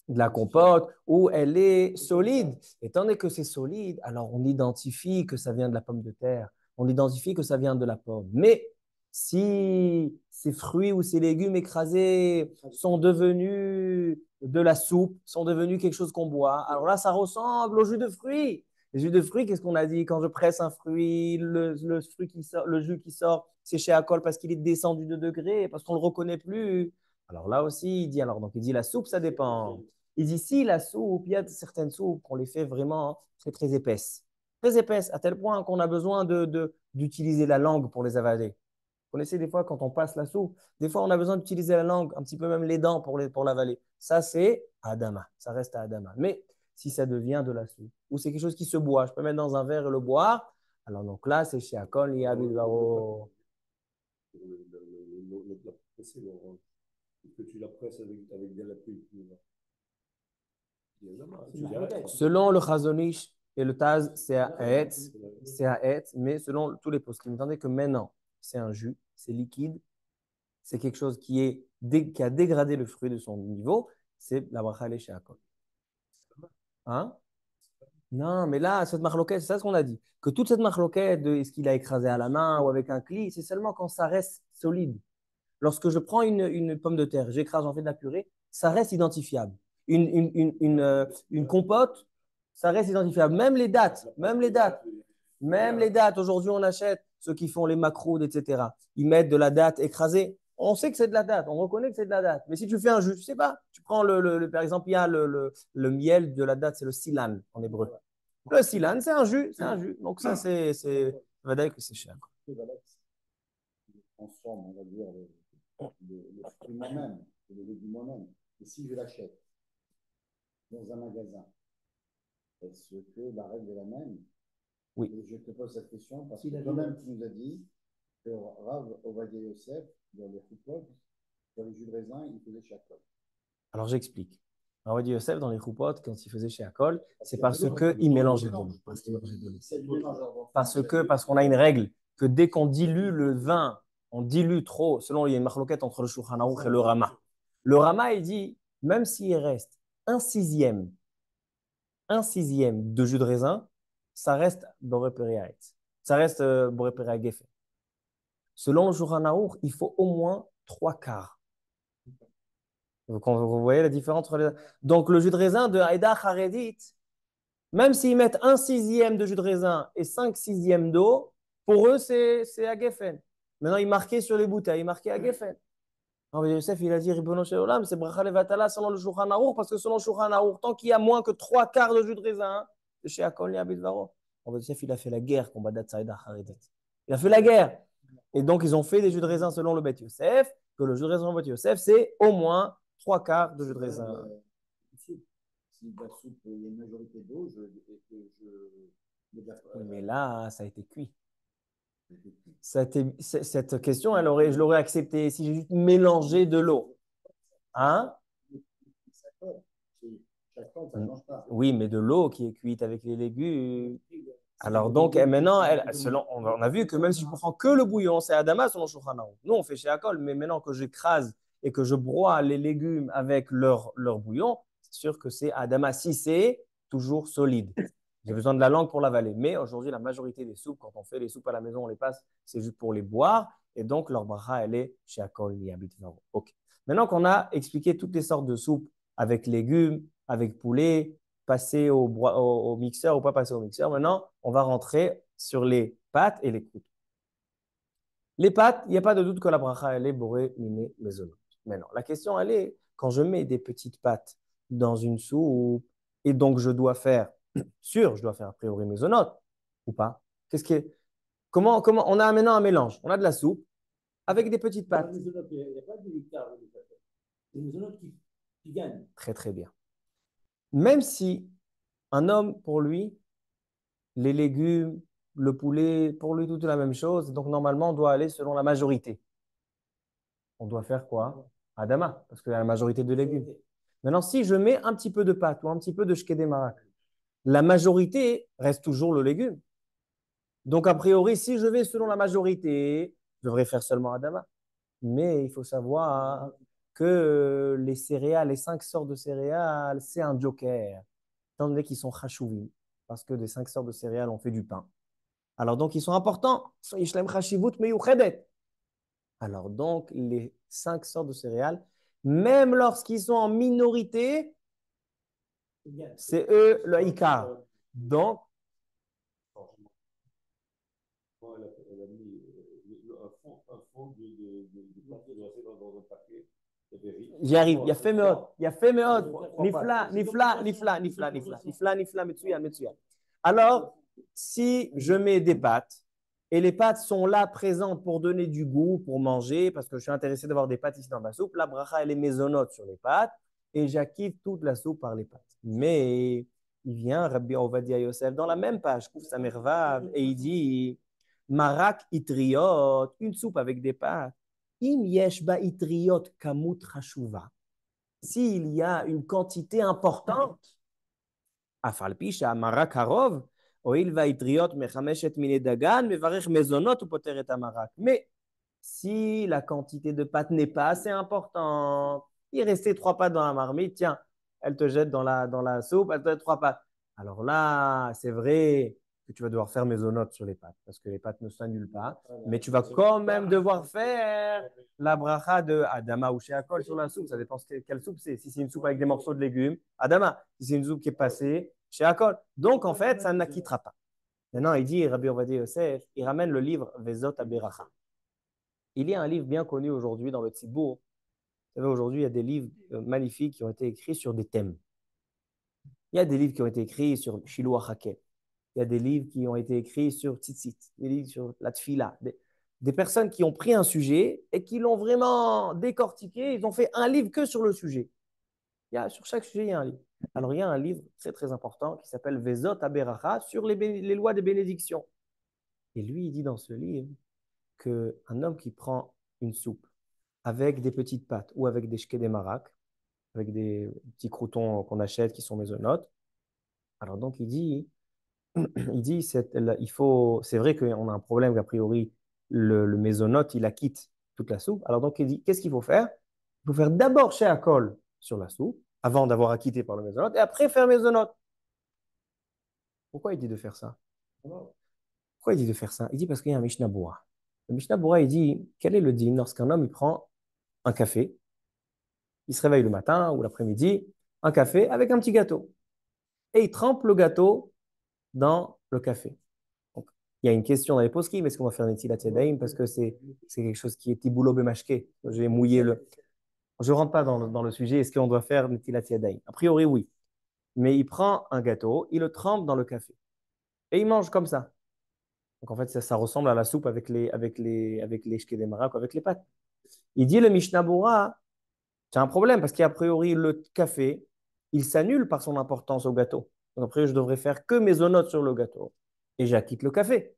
S1: de la compote où elle est solide. Étant donné que c'est solide, alors on identifie que ça vient de la pomme de terre. On identifie que ça vient de la pomme. Mais si ces fruits ou ces légumes écrasés sont devenus de la soupe, sont devenus quelque chose qu'on boit, alors là, ça ressemble au jus de fruits. Les jus de fruits, qu'est-ce qu'on a dit? Quand je presse un fruit, le fruit qui sort, le jus qui sort, c'est chez Akol parce qu'il est descendu de degré, parce qu'on ne le reconnaît plus. Alors là aussi, il dit, alors, donc il dit la soupe, ça dépend. Il dit, si la soupe, il y a certaines soupes qu'on les fait vraiment très, très épaisses. Très épaisses, à tel point qu'on a besoin d'utiliser la langue pour les avaler. Vous connaissez des fois, quand on passe la soupe, des fois, on a besoin d'utiliser la langue, un petit peu même les dents pour l'avaler. Ça, c'est Adama. Ça reste à Adama. Mais si ça devient de la soupe, ou c'est quelque chose qui se boit, je peux mettre dans un verre et le boire, alors donc là, c'est chez Akon, Liabilvaro.
S3: Le plat pressé, Laurent. Que tu la presses avec de la pluie.
S1: Selon le Chazonish et le Taz, c'est à Etz, mais selon tous les postes, vous entendez que maintenant, c'est un jus, c'est liquide, c'est quelque chose qui a dégradé le fruit de son niveau, c'est la bracha chez Akon. Hein? Non, mais là, cette marloquette, c'est ça ce qu'on a dit. Que toute cette marloquette de est-ce qu'il a écrasé à la main ou avec un cli, c'est seulement quand ça reste solide. Lorsque je prends une pomme de terre, j'écrase, j'en fais de la purée, ça reste identifiable. Une compote, ça reste identifiable. Même les dates, même les dates. Même les dates. Aujourd'hui, on achète ceux qui font les macroudes, etc. Ils mettent de la date écrasée. On sait que c'est de la date, on reconnaît que c'est de la date. Mais si tu fais un jus, je sais pas, tu prends par exemple, il y a le miel de la date, c'est le silan en hébreu. Le silan, c'est un jus, c'est un jus. Donc ça, c'est va dire que c'est cher.
S2: Transforme, on va dire, le fruit moi-même, le légume moi-même. Et si je l'achète dans un magasin, est-ce que la règle est la même?
S1: Oui.
S2: Et je te pose cette question parce que toi-même, tu nous as dit que Rav Ovadia Yosef, dans les choupotes, dans les jus de raisin, il faisait chez Akol.
S1: Alors j'explique. Rav Ovadia Yosef, dans les choupotes, quand il faisait chez Akol, c'est parce qu'il mélangeait de l'eau. Parce qu'on a une règle que dès qu'on dilue le vin, on dilue trop, selon il y a une marloquette entre le Shulchan Aruch et le Rama. Le Rama, il dit, même s'il reste un sixième de jus de raisin, ça reste Boré Periaet. Ça reste Boré Periaet Geffen. Selon le Shulchan Aruch, il faut au moins 3/4. Vous voyez la différence entre les... Donc, le jus de raisin de Haïda Haredit, même s'ils mettent 1/6 de jus de raisin et 5/6 d'eau, pour eux, c'est à Geffen. Maintenant, il marquait sur les bouteilles, il marquait à Geffen. Yosef, il a dit Ribono Shel Olam, c'est Bracha Levatala selon le Shulchan Aruch, parce que selon le Shulchan Aruch, tant qu'il y a moins que 3/4 de jus de raisin, de chez Akol Yabit Varo. Yosef, il a fait la guerre contre Badat Saïda Haredit. Il a fait la guerre. Et donc, ils ont fait des jus de raisin selon le Bet Yosef, que le jus de raisin selon le Bet Yosef, c'est au moins 3/4 de jus de raisin.
S2: Si la soupe, il y a une majorité d'eau,
S1: Mais là, ça a été cuit. Cette question, je l'aurais acceptée si j'ai juste mélangé de l'eau. Hein? Oui, mais de l'eau qui est cuite avec les légumes. Alors donc, maintenant, on a vu que même si je prends que le bouillon, c'est Adama selon Shulchan Aruch. Nous, on fait chez Akol, mais maintenant que j'écrase et que je broie les légumes avec leur bouillon, c'est sûr que c'est Adama si c'est toujours solide. J'ai besoin de la langue pour l'avaler. Mais aujourd'hui, la majorité des soupes, quand on fait les soupes à la maison, on les passe, c'est juste pour les boire. Et donc, leur bracha, elle est chez Akol, Yabit Varo. OK. Maintenant qu'on a expliqué toutes les sortes de soupes avec légumes, avec poulet, passer au mixeur ou pas passer au mixeur, maintenant, on va rentrer sur les pâtes et les croûtes. Les pâtes, il n'y a pas de doute que la bracha, elle est boré, miné, maisonnante. Maintenant, la question, elle est, quand je mets des petites pâtes dans une soupe, et donc je dois faire a priori maisonnote ou pas? Comment on a maintenant un mélange? On a de la soupe avec des petites pâtes.
S3: Il n'y a pas de victoire. C'est une maisonnote qui gagne.
S1: Très, très bien. Même si un homme, pour lui, les légumes, le poulet, pour lui, tout est la même chose. Donc, normalement, on doit aller selon la majorité. On doit faire quoi? Adama, parce qu'il y a la majorité de légumes. Maintenant, si je mets un petit peu de pâte ou un petit peu de shkedé marak, la majorité reste toujours le légume. Donc, a priori, si je vais selon la majorité, je devrais faire seulement Adama. Mais il faut savoir que les céréales, les 5 sortes de céréales, c'est un joker. Étant donné qu'ils sont chashuvim, parce que des 5 sortes de céréales, on fait du pain. Alors donc, ils sont importants. Alors donc, les 5 sortes de céréales, même lorsqu'ils sont en minorité, c'est eux le ikar. Donc,
S3: Elle a mis un fond de pâte glacée dans un paquet.
S1: J'y arrive. Il y a fait méode. Il y a fait méode. Nifla, nifla, nifla, nifla, nifla, nifla, nifla, metsuya, metsuya. Alors, si je mets des pâtes et les pâtes sont là présentes pour donner du goût, pour manger, parce que je suis intéressé d'avoir des pâtes ici dans ma soupe, la bracha, elle est maisonnote sur les pâtes et j'acquitte toute la soupe par les pâtes. Mais il vient, Rabbi Ovadia Yosef, dans la même page, Kouf Samervav, et il dit Marak itriot, une soupe avec des pâtes. Im yesh ba itriot kamut chashuva. S'il y a une quantité importante, afal pisha marak harov, oil va itriot mechameshet mine dagan, mevarech mezonot ou poter et amarak. Mais si la quantité de pâtes n'est pas assez importante, il restait 3 pâtes dans la marmite, tiens, elle te jette dans la soupe, elle te jette 3 pâtes. Alors là, c'est vrai que tu vas devoir faire maisonnote sur les pâtes, parce que les pâtes ne s'annulent pas, mais tu vas quand même devoir faire la bracha de Adama ou Sheakol sur la soupe. Ça dépend quelle soupe c'est. Si c'est une soupe avec des morceaux de légumes, Adama. Si c'est une soupe qui est passée, Sheakol. Donc, en fait, ça n'acquittera pas. Maintenant, il dit, Rabbi Ovadia Yosef, il ramène le livre Vezot Aberacha. Il y a un livre bien connu aujourd'hui dans le Tzibour. Vous savez, aujourd'hui, il y a des livres magnifiques qui ont été écrits sur des thèmes. Il y a des livres qui ont été écrits sur Shiloh HaKel. Il y a des livres qui ont été écrits sur Tzitzit, des livres sur la Tfila. Des personnes qui ont pris un sujet et qui l'ont vraiment décortiqué. Ils ont fait un livre que sur le sujet. Sur chaque sujet, il y a un livre. Alors, il y a un livre très, très important qui s'appelle Vezot Aberacha sur les lois des bénédictions. Et lui, il dit dans ce livre qu'un homme qui prend une soupe avec des petites pâtes ou avec des shké des marak, avec des petits croutons qu'on achète qui sont maisonnotes, alors donc c'est vrai qu'on a un problème qu'a priori, le maisonnote, il acquitte toute la soupe. Alors donc il dit, qu'est-ce qu'il faut faire? Il faut faire d'abord chez Akol sur la soupe, avant d'avoir acquitté par le maisonnote, et après faire maisonnote. Pourquoi il dit de faire ça? Pourquoi il dit de faire ça? Il dit parce qu'il y a un Mishnah Bura. Le Mishnah Bura, il dit, quel est le din lorsqu'un homme il prend un café, il se réveille le matin ou l'après-midi, un café avec un petit gâteau. Et il trempe le gâteau dans le café. Donc, il y a une question dans les poskim, est-ce qu'on va faire Netilat Yadayim parce que c'est quelque chose qui est tiboulo bemashke. J'ai mouillé le. Je ne rentre pas dans le sujet, est-ce qu'on doit faire Netilat Yadayim? A priori, oui. Mais il prend un gâteau, il le trempe dans le café. Et il mange comme ça. Donc en fait, ça ressemble à la soupe avec les shké des marak, avec les pâtes. Il dit le Mishnah Bura, c'est un problème parce qu'a priori, le café, il s'annule par son importance au gâteau. Donc après, je devrais faire que mes notes sur le gâteau et j'acquitte le café.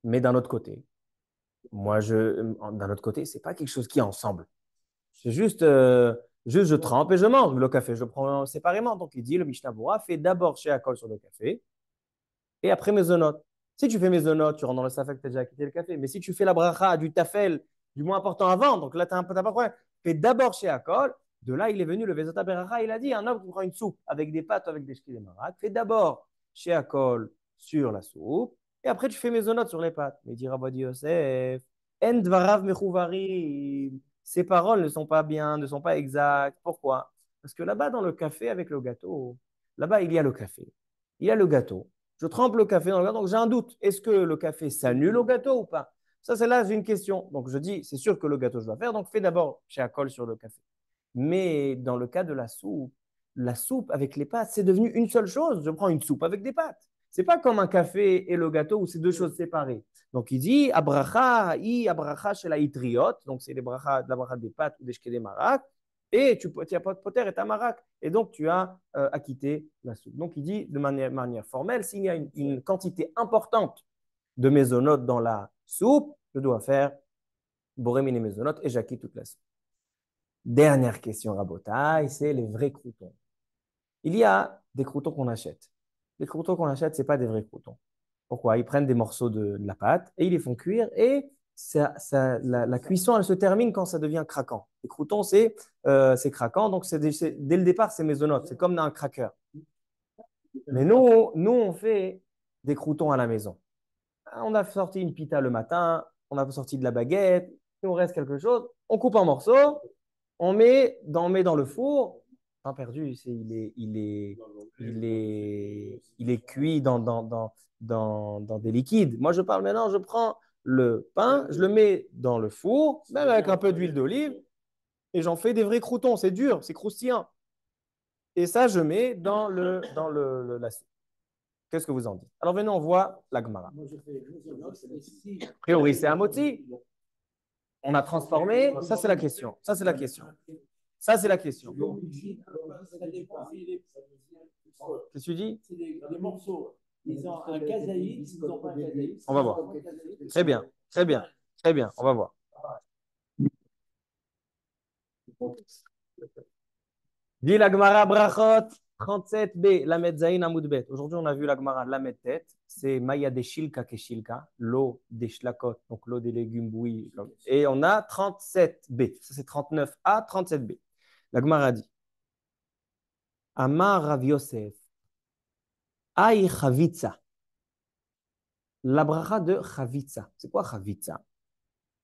S1: Mais d'un autre côté, d'un autre côté, c'est pas quelque chose qui est ensemble. C'est juste je trempe et je mange le café. Je le prends séparément. Donc il dit, le Mishnah Bura, fais d'abord chez Akol sur le café et après maisonnote. Si tu fais maisonnote, tu rentres dans le safek, tu as déjà quitté le café. Mais si tu fais la bracha du tafel, du moins important avant, donc là, tu n'as pas de problème. Fais d'abord chez Akol. De là, il est venu, le Vezota Beracha, il a dit, un homme qui prend une soupe avec des pâtes, avec des shkil et marak, fais d'abord chez Akol sur la soupe, et après tu fais maisonnote sur les pâtes. Mais il dit Rabbi Yosef, En dvarav mechouvarim. Ces paroles ne sont pas bien, ne sont pas exactes. Pourquoi? Parce que là-bas, dans le café avec le gâteau, là-bas, il y a le café, il y a le gâteau. Je trempe le café dans le gâteau, donc j'ai un doute. Est-ce que le café s'annule au gâteau ou pas? Ça, c'est là, j'ai une question. Donc, je dis, c'est sûr que le gâteau, je dois faire. Donc, fais d'abord chez Akol sur le café. Mais dans le cas de la soupe avec les pâtes, c'est devenu une seule chose. Je prends une soupe avec des pâtes. C'est pas comme un café et le gâteau où c'est deux choses séparées. Donc, il dit, abracha chez la itriot. Donc, c'est la bracha des pâtes ou des shkei marak. Et tu as pas de poter et ta marak. Et donc, tu as acquitté la soupe. Donc, il dit de manière formelle, s'il y a une quantité importante de mésonotes dans la soupe, je dois faire borémine mésonotes et j'acquitte toute la soupe. Dernière question, Rabotai, c'est les vrais croutons. Il y a des croutons qu'on achète. Les croutons qu'on achète, ce n'est pas des vrais croutons. Pourquoi? Ils prennent des morceaux de la pâte et ils les font cuire et la cuisson, elle se termine quand ça devient craquant. Les croutons, c'est craquant, donc dès le départ, c'est maisonnote. C'est comme dans un cracker. Mais nous, on fait des croutons à la maison. On a sorti une pita le matin, on a sorti de la baguette, il nous reste quelque chose, on coupe en morceaux, on met dans le four. Temps perdu, il est cuit dans des liquides. Moi, je parle maintenant, je prends le pain, je le mets dans le four, même avec un peu d'huile d'olive, et j'en fais des vrais croûtons. C'est dur, c'est croustillant. Et ça, je mets dans la soupe. Qu'est-ce que vous en dites? Alors maintenant, on voit la Gemara. A priori, c'est un moti. On a transformé. Ça, c'est la question. Ça, c'est la question. Ça, c'est la question. Qu'est-ce que tu dis?
S5: C'est des morceaux. Ils ont un kazaït, ils n'ont pas un kazaït.
S1: On va voir. Très bien, très bien, très bien. On va voir. Dit la Gemara Brachot 37b, Lamed Zayin Amoud Bet. Aujourd'hui, on a vu la Gemara Lamed Tet. C'est Maya de Shilka Keshilka, l'eau des shlakot, donc l'eau des légumes bouillis. Et on a 37b. Ça, c'est 39a, 37b. La Gemara dit Amar Rav Yosef, Aï Chavitza. La bracha de Chavitza. C'est quoi Chavitza?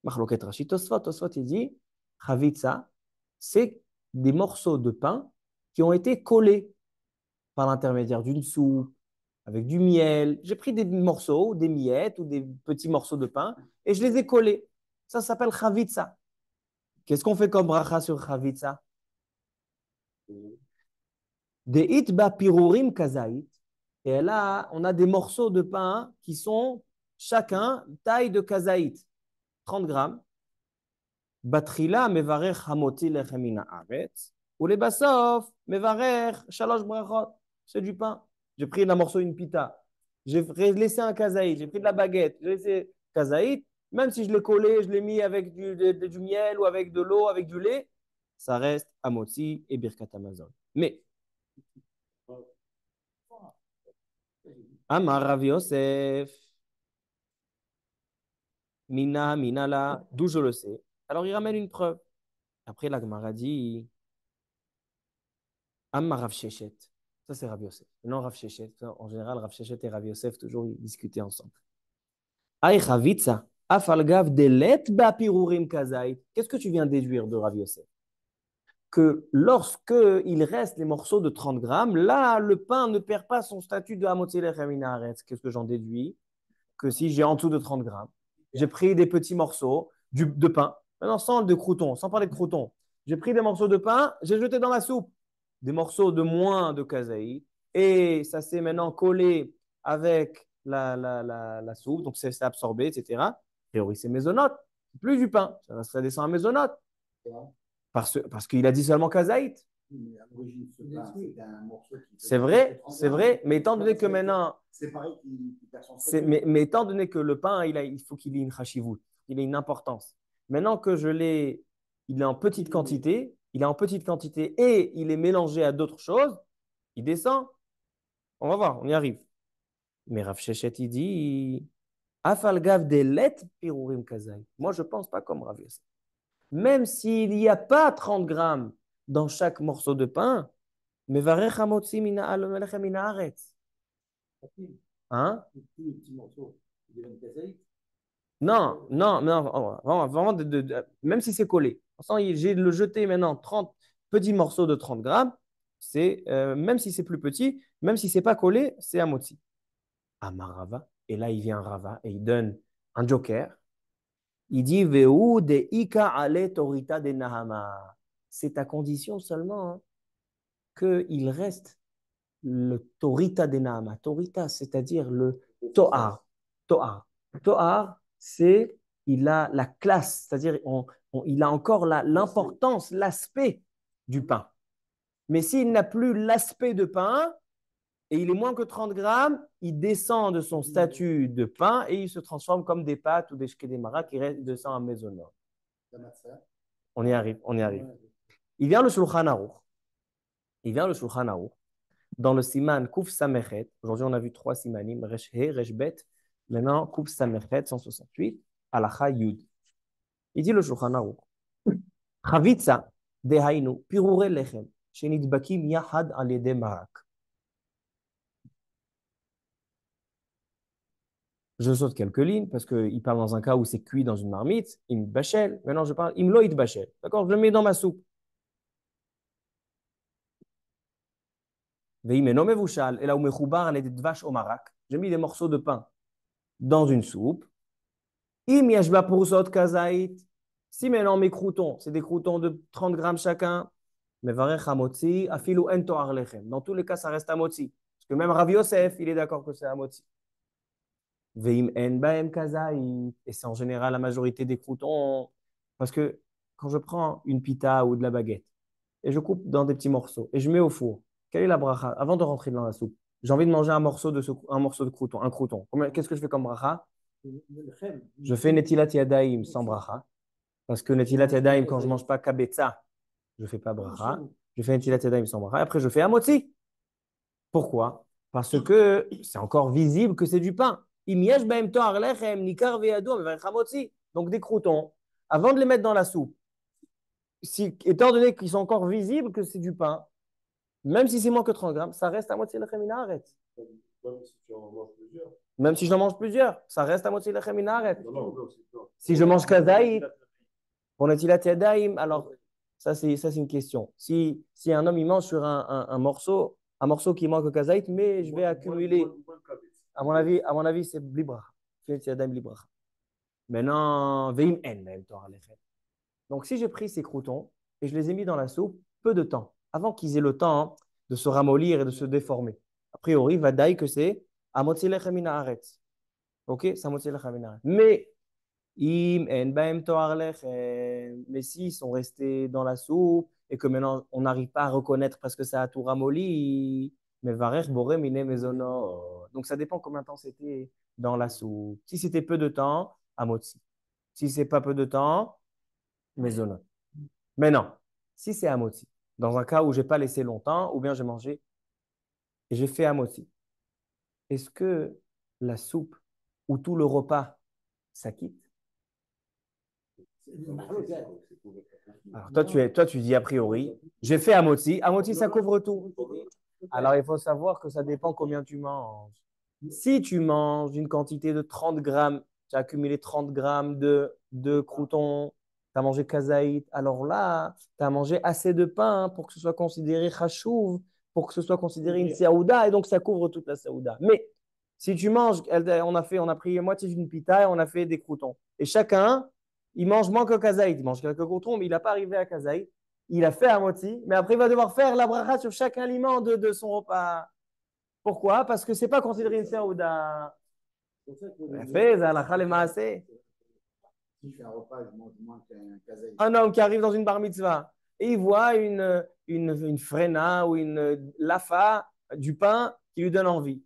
S1: Machloket Rashi Tosfot. Tosfot, il dit Chavitza, c'est des morceaux de pain qui ont été collés par l'intermédiaire d'une soupe, avec du miel. J'ai pris des morceaux, des miettes ou des petits morceaux de pain et je les ai collés. Ça s'appelle Chavitza. Qu'est-ce qu'on fait comme bracha sur Chavitza? Des itba pirurim kazaït. Et là, on a des morceaux de pain qui sont chacun taille de kazaït, 30 grammes. Batrila mevarech hamoti lechem min haaretz. Ou les basof mevarech shalosh brachot. C'est du pain. J'ai pris un morceau, une pita. J'ai laissé un kazaït. J'ai pris de la baguette. J'ai laissé kazaït. Même si je l'ai collé, je l'ai mis avec du miel ou avec de l'eau, avec du lait, ça reste hamoti et birkat Amazon. Mais Amar Rav Yosef, Mina, Minala, d'où je le sais. Alors il ramène une preuve. Après, la Gemara dit Amar Rav Shechet. Ça, c'est Rav Yosef. Non, Rav Shechet. En général, Rav Shechet et Rav Yosef, toujours, ils discutaient ensemble. Aïe Chavitza, Afalgav Delet Bapirurim Kazait. Qu'est-ce que tu viens de déduire de Rav Yosef? Que lorsque il reste les morceaux de 30 grammes, là, le pain ne perd pas son statut de Hamotzi Lechem min haaretz. Qu'est-ce que j'en déduis? Que si j'ai en dessous de 30 grammes, j'ai pris des petits morceaux de pain, maintenant sans de croutons, sans parler de croutons, j'ai pris des morceaux de pain, j'ai jeté dans la soupe des morceaux de moins de kazaï, et ça s'est maintenant collé avec la soupe, donc c'est absorbé, etc. A priori, c'est mésonote, c'est plus du pain, ça descend à mésonote. Parce qu'il a dit seulement kazaït. C'est vrai, mais étant donné que maintenant,
S2: c'est pareil qu'il perd son
S1: mais étant donné que le pain, il faut qu'il ait une chashivut, il ait une importance. Maintenant que il est en petite quantité, et il est mélangé à d'autres choses, il descend. On va voir, on y arrive. Mais Rav Shechet, il dit Afalgav delet pirurim kazai. Moi, je ne pense pas comme Rav Yosef. Même s'il n'y a pas 30 grammes dans chaque morceau de pain, mais varech hamotzi mina lechem min haaretz. Hein? Non, non, non, vraiment, même si c'est collé. J'ai le jeté maintenant 30 petits morceaux de 30 grammes, même si c'est plus petit, même si c'est pas collé, c'est un motzi. Amarava, et là il vient Rava et il donne un joker. Il dit Veu de ika ale torita de nahama. C'est à condition seulement qu'il reste le torita de nahama. Torita, c'est-à-dire le toar. Toar. Toar, c'est il a la classe, c'est-à-dire il a encore l'importance, l'aspect du pain. Mais s'il n'a plus l'aspect de pain et il est moins que 30 grammes, il descend de son statut de pain et il se transforme comme des pâtes ou des shkedemara qui descend à maisonneur. On y arrive, on y arrive. Il vient le Shulchan Aruch. Dans le siman Kuf Samechet. Aujourd'hui, on a vu 3 simanim, Resh He, Resh Bet. Maintenant, Kuf Samechet, 168, Alacha Yud. Il dit le Shulchan Aruch. Chavitza dehainu pirure lechem shenidbakim yahad al yede marak. Je saute quelques lignes parce qu'il parle dans un cas où c'est cuit dans une marmite, im bachel. Maintenant, je parle im loïd bachel. D'accord? Je le mets dans ma soupe. Veim eno mevushal, ela umechoubar ale dvash o marak. J'ai mis des morceaux de pain dans une soupe. Im yashba purusot kazait. Si maintenant mes croutons, c'est des croutons de 30 grammes chacun, mevarech hamotzi, afilu en toar lechem. Dans tous les cas, ça reste hamotzi. Parce que même Rav Yosef, il est d'accord que c'est hamotzi. Veim en baem kazait. Et c'est en général la majorité des croutons. Parce que quand je prends une pita ou de la baguette, et je coupe dans des petits morceaux, et je mets au four, quelle est la bracha? Avant de rentrer dans la soupe, j'ai envie de manger un morceau de crouton, un crouton. Qu'est-ce que je fais comme bracha? Je fais netilat yadayim sans bracha. Parce que netilat yadayim, quand je ne mange pas kabetza, je ne fais pas bracha. Je fais netilat yadayim sans bracha. Après, je fais amotzi. Pourquoi? Parce que c'est encore visible que c'est du pain. Donc des croutons, avant de les mettre dans la soupe, étant donné qu'ils sont encore visibles que c'est du pain, même si c'est moins que 30 grammes, ça reste à moitié lechem minaret.
S3: Même si tu en manges plusieurs.
S1: Même si j'en mange plusieurs, ça reste à moitié lechem minaret.
S3: Non,
S1: Si je mange kazaï, pour netilat yadayim, alors ça c'est une question. Si un homme il mange sur un morceau qui manque au kazaït, mais je vais accumuler. À mon avis, c'est blibracha. Maintenant, veim en même temps. Donc, si j'ai pris ces croutons et je les ai mis dans la soupe, peu de temps, avant qu'ils aient le temps de se ramollir et de se déformer. A priori, vadaï que c'est amotzi lechem min haaretz. Ok, c'est amotzi lechem min haaretz. Mais im en baem toar lechem. Mais s'ils sont restés dans la soupe et que maintenant on n'arrive pas à reconnaître parce que ça a tout ramolli, mais varech boré mine mezono. Donc ça dépend combien de temps c'était dans la soupe. Si c'était peu de temps, amotzi. Si c'est pas peu de temps, mezono. Mais non, si c'est amotzi, dans un cas où j'ai pas laissé longtemps ou bien j'ai mangé et j'ai fait amotzi, est-ce que la soupe ou tout le repas ça quitte? Alors, toi, tu dis a priori, j'ai fait amotzi. Amotzi, ça couvre tout. Alors, il faut savoir que ça dépend combien tu manges. Si tu manges une quantité de 30 grammes, tu as accumulé 30 grammes de croutons, tu as mangé kazaït, alors là, tu as mangé assez de pain pour que ce soit considéré chachouv, pour que ce soit considéré une saouda, et donc ça couvre toute la saouda. Mais si tu manges, on a pris moitié d'une pita et on a fait des croutons. Et chacun, il mange moins que kazaït. Il mange quelques croutons, mais il n'a pas arrivé à kazaït. Il a fait à moitié, mais après, il va devoir faire la bracha sur chaque aliment de son repas. Pourquoi? Parce que ce n'est pas considéré une saouda. Fait, ça, la chale maaseh.
S2: Si je fais un repas, je mange moins qu'un kazaï.
S1: Un homme qui arrive dans une bar mitzvah et il voit une frena ou une lafa, du pain qui lui donne envie.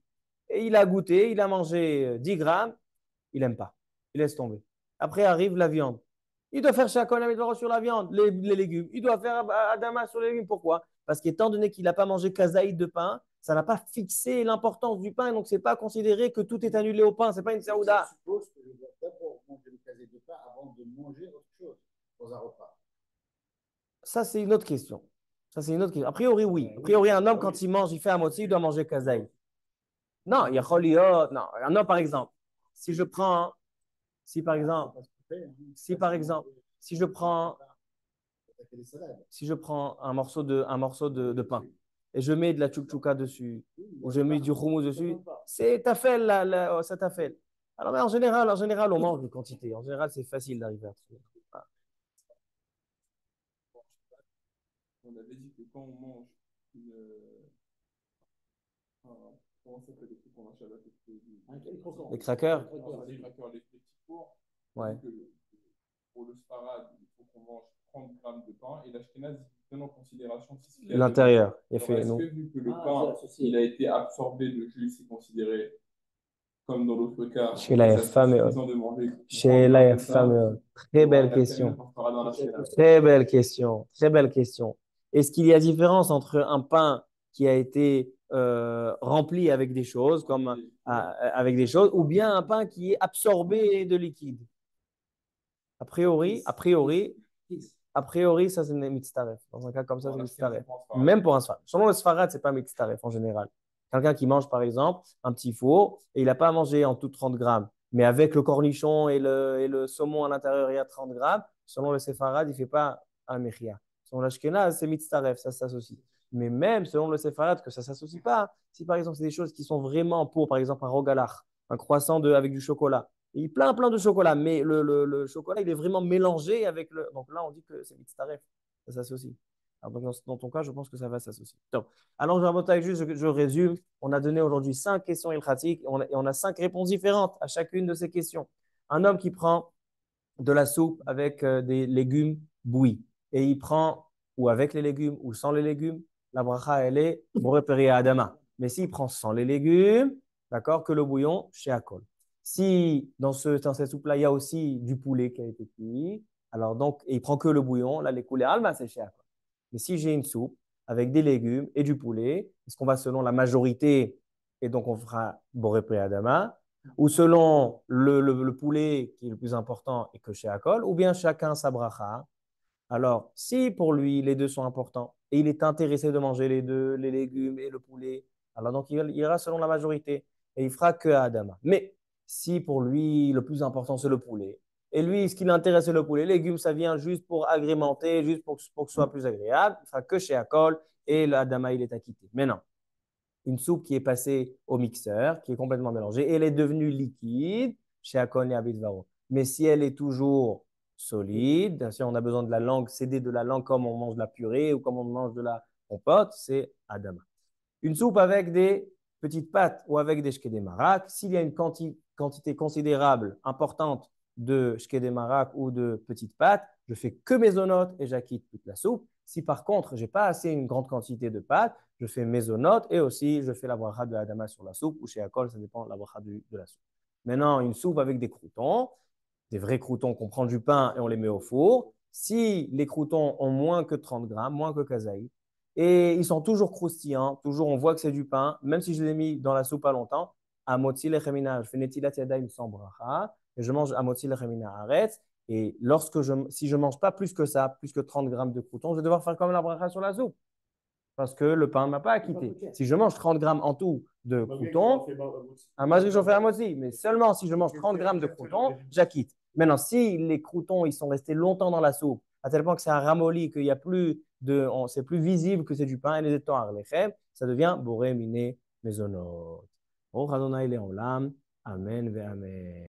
S1: Et il a goûté, il a mangé 10 grammes, il n'aime pas. Il laisse tomber. Après arrive la viande. Il doit faire chacun sur la viande, les légumes. Il doit faire Adama sur les légumes. Pourquoi? Parce qu'étant donné qu'il n'a pas mangé kazaïd de pain, ça n'a pas fixé l'importance du pain, donc ce n'est pas considéré que tout est annulé au pain. Ce n'est pas une saouda.
S2: Je suppose que je dois d'abord manger le kazaïd de pain avant de manger autre chose dans un repas.
S1: Ça, c'est une autre question. A priori, oui. A priori, un homme, quand il mange, il fait un moti, il doit manger kazaïd. Non, il y a choliot. Non, un homme, par exemple, si je prends, si par exemple, si je prends un morceau de pain et je mets de la tchoukchouka dessus, ou je mets du houmous dessus, c'est tafel, ça tafel. Alors, mais en général, on mange de quantité. En général, c'est facile d'arriver à trouver.
S4: On avait dit que quand on mange comment ça s'appelle les trucs qu'on a Shabbat?
S1: Les crackers?
S4: Les crackers, les petits fours.
S1: Ouais.
S4: Pour le sfarad, il faut qu'on mange 30 grammes de pain et l'ashkénaze donne en considération
S1: l'intérieur.
S4: Est-ce que vu que le pain il a été absorbé de jus, c'est considéré comme dans l'autre cas,
S1: chez la fameux. Très belle question. Très belle question. Très belle question. Est-ce qu'il y a différence entre un pain qui a été rempli avec des choses, ou bien un pain qui est absorbé de liquide? A priori, ça c'est mitztaref. Dans un cas comme ça, c'est mitztaref. Même pour un sfarad. Selon le sfarad, c'est pas mitztaref en général. Quelqu'un qui mange, par exemple, un petit four et il n'a pas mangé en tout 30 grammes, mais avec le cornichon et le saumon à l'intérieur, il y a 30 grammes. Selon le séfarade, il ne fait pas un mechia. Selon l'Ashkenaz, c'est mitzaref, ça s'associe. Mais même selon le séfarade, que ça ne s'associe pas. Si par exemple, c'est des choses qui sont vraiment pour, par exemple, un rogalach, un croissant avec du chocolat. Il y a plein de chocolat, mais le chocolat, il est vraiment mélangé avec le. Donc là, on dit que c'est mitzaref, ça s'associe. Alors, donc, dans ton cas, je pense que ça va s'associer. Donc, alors, je résume. On a donné aujourd'hui 5 questions ilkhatiques et on a 5 réponses différentes à chacune de ces questions. Un homme qui prend de la soupe avec des légumes bouillis et il prend ou avec les légumes ou sans les légumes, la bracha, elle est boré à Adama. Mais s'il prend sans les légumes, d'accord, que le bouillon, chez Akol. Si dans cette soupe-là, il y a aussi du poulet qui a été cuit, alors donc, et il prend que le bouillon, là, les coulées alma, c'est chez Akol. Mais si j'ai une soupe avec des légumes et du poulet, est-ce qu'on va selon la majorité et donc on fera boré Adama, ou selon le poulet qui est le plus important et que chez Akol, ou bien chacun sa bracha. Alors, si pour lui les deux sont importants et il est intéressé de manger les deux, les légumes et le poulet, alors donc il ira selon la majorité et il fera que à Adama. Mais si pour lui le plus important c'est le poulet, et lui ce qui l'intéresse c'est le poulet, les légumes ça vient juste pour agrémenter, juste pour que ce soit plus agréable, il fera que chez Akol et l'Adama il est acquitté. Maintenant, une soupe qui est passée au mixeur, qui est complètement mélangée, et elle est devenue liquide chez Akon et Abidvaro. Mais si elle est toujours solide, bien sûr, on a besoin de la langue, céder de la langue comme on mange de la purée ou comme on mange de la compote, c'est Adama. Une soupe avec des petites pâtes ou avec des shkedé marak, s'il y a une quantité considérable, importante de shkedé marak ou de petites pâtes, je fais que mésonote et j'acquitte toute la soupe. Si par contre, je n'ai pas assez une grande quantité de pâtes, je fais mésonote et aussi je fais la bracha de Adama sur la soupe ou chez Akol, ça dépend de la bracha de la soupe. Maintenant, une soupe avec des croûtons, des vrais croûtons qu'on prend du pain et on les met au four. Si les croûtons ont moins que 30 grammes, moins que kazaï, et ils sont toujours croustillants, toujours on voit que c'est du pain, même si je les ai mis dans la soupe pas longtemps, à motzi lechemina, je fais netilat yadayim sans bracha, et je mange à motzi lechemina aretz, et si je ne mange pas plus que ça, plus que 30 grammes de croûtons, je vais devoir faire comme la bracha sur la soupe, parce que le pain ne m'a pas acquitté. Si je mange 30 grammes en tout de croûtons, un mazri j'en fais à motzi, mais seulement si je mange 30 grammes de croûtons, j'acquitte. Maintenant, si les croûtons ils sont restés longtemps dans la soupe, à tel point que c'est un ramolli, qu'il y a plus c'est plus visible que c'est du pain, et les étoiles arlechem, ça devient boré miné mezonot. Oh, Adonai Leolam. Amen ve Amen.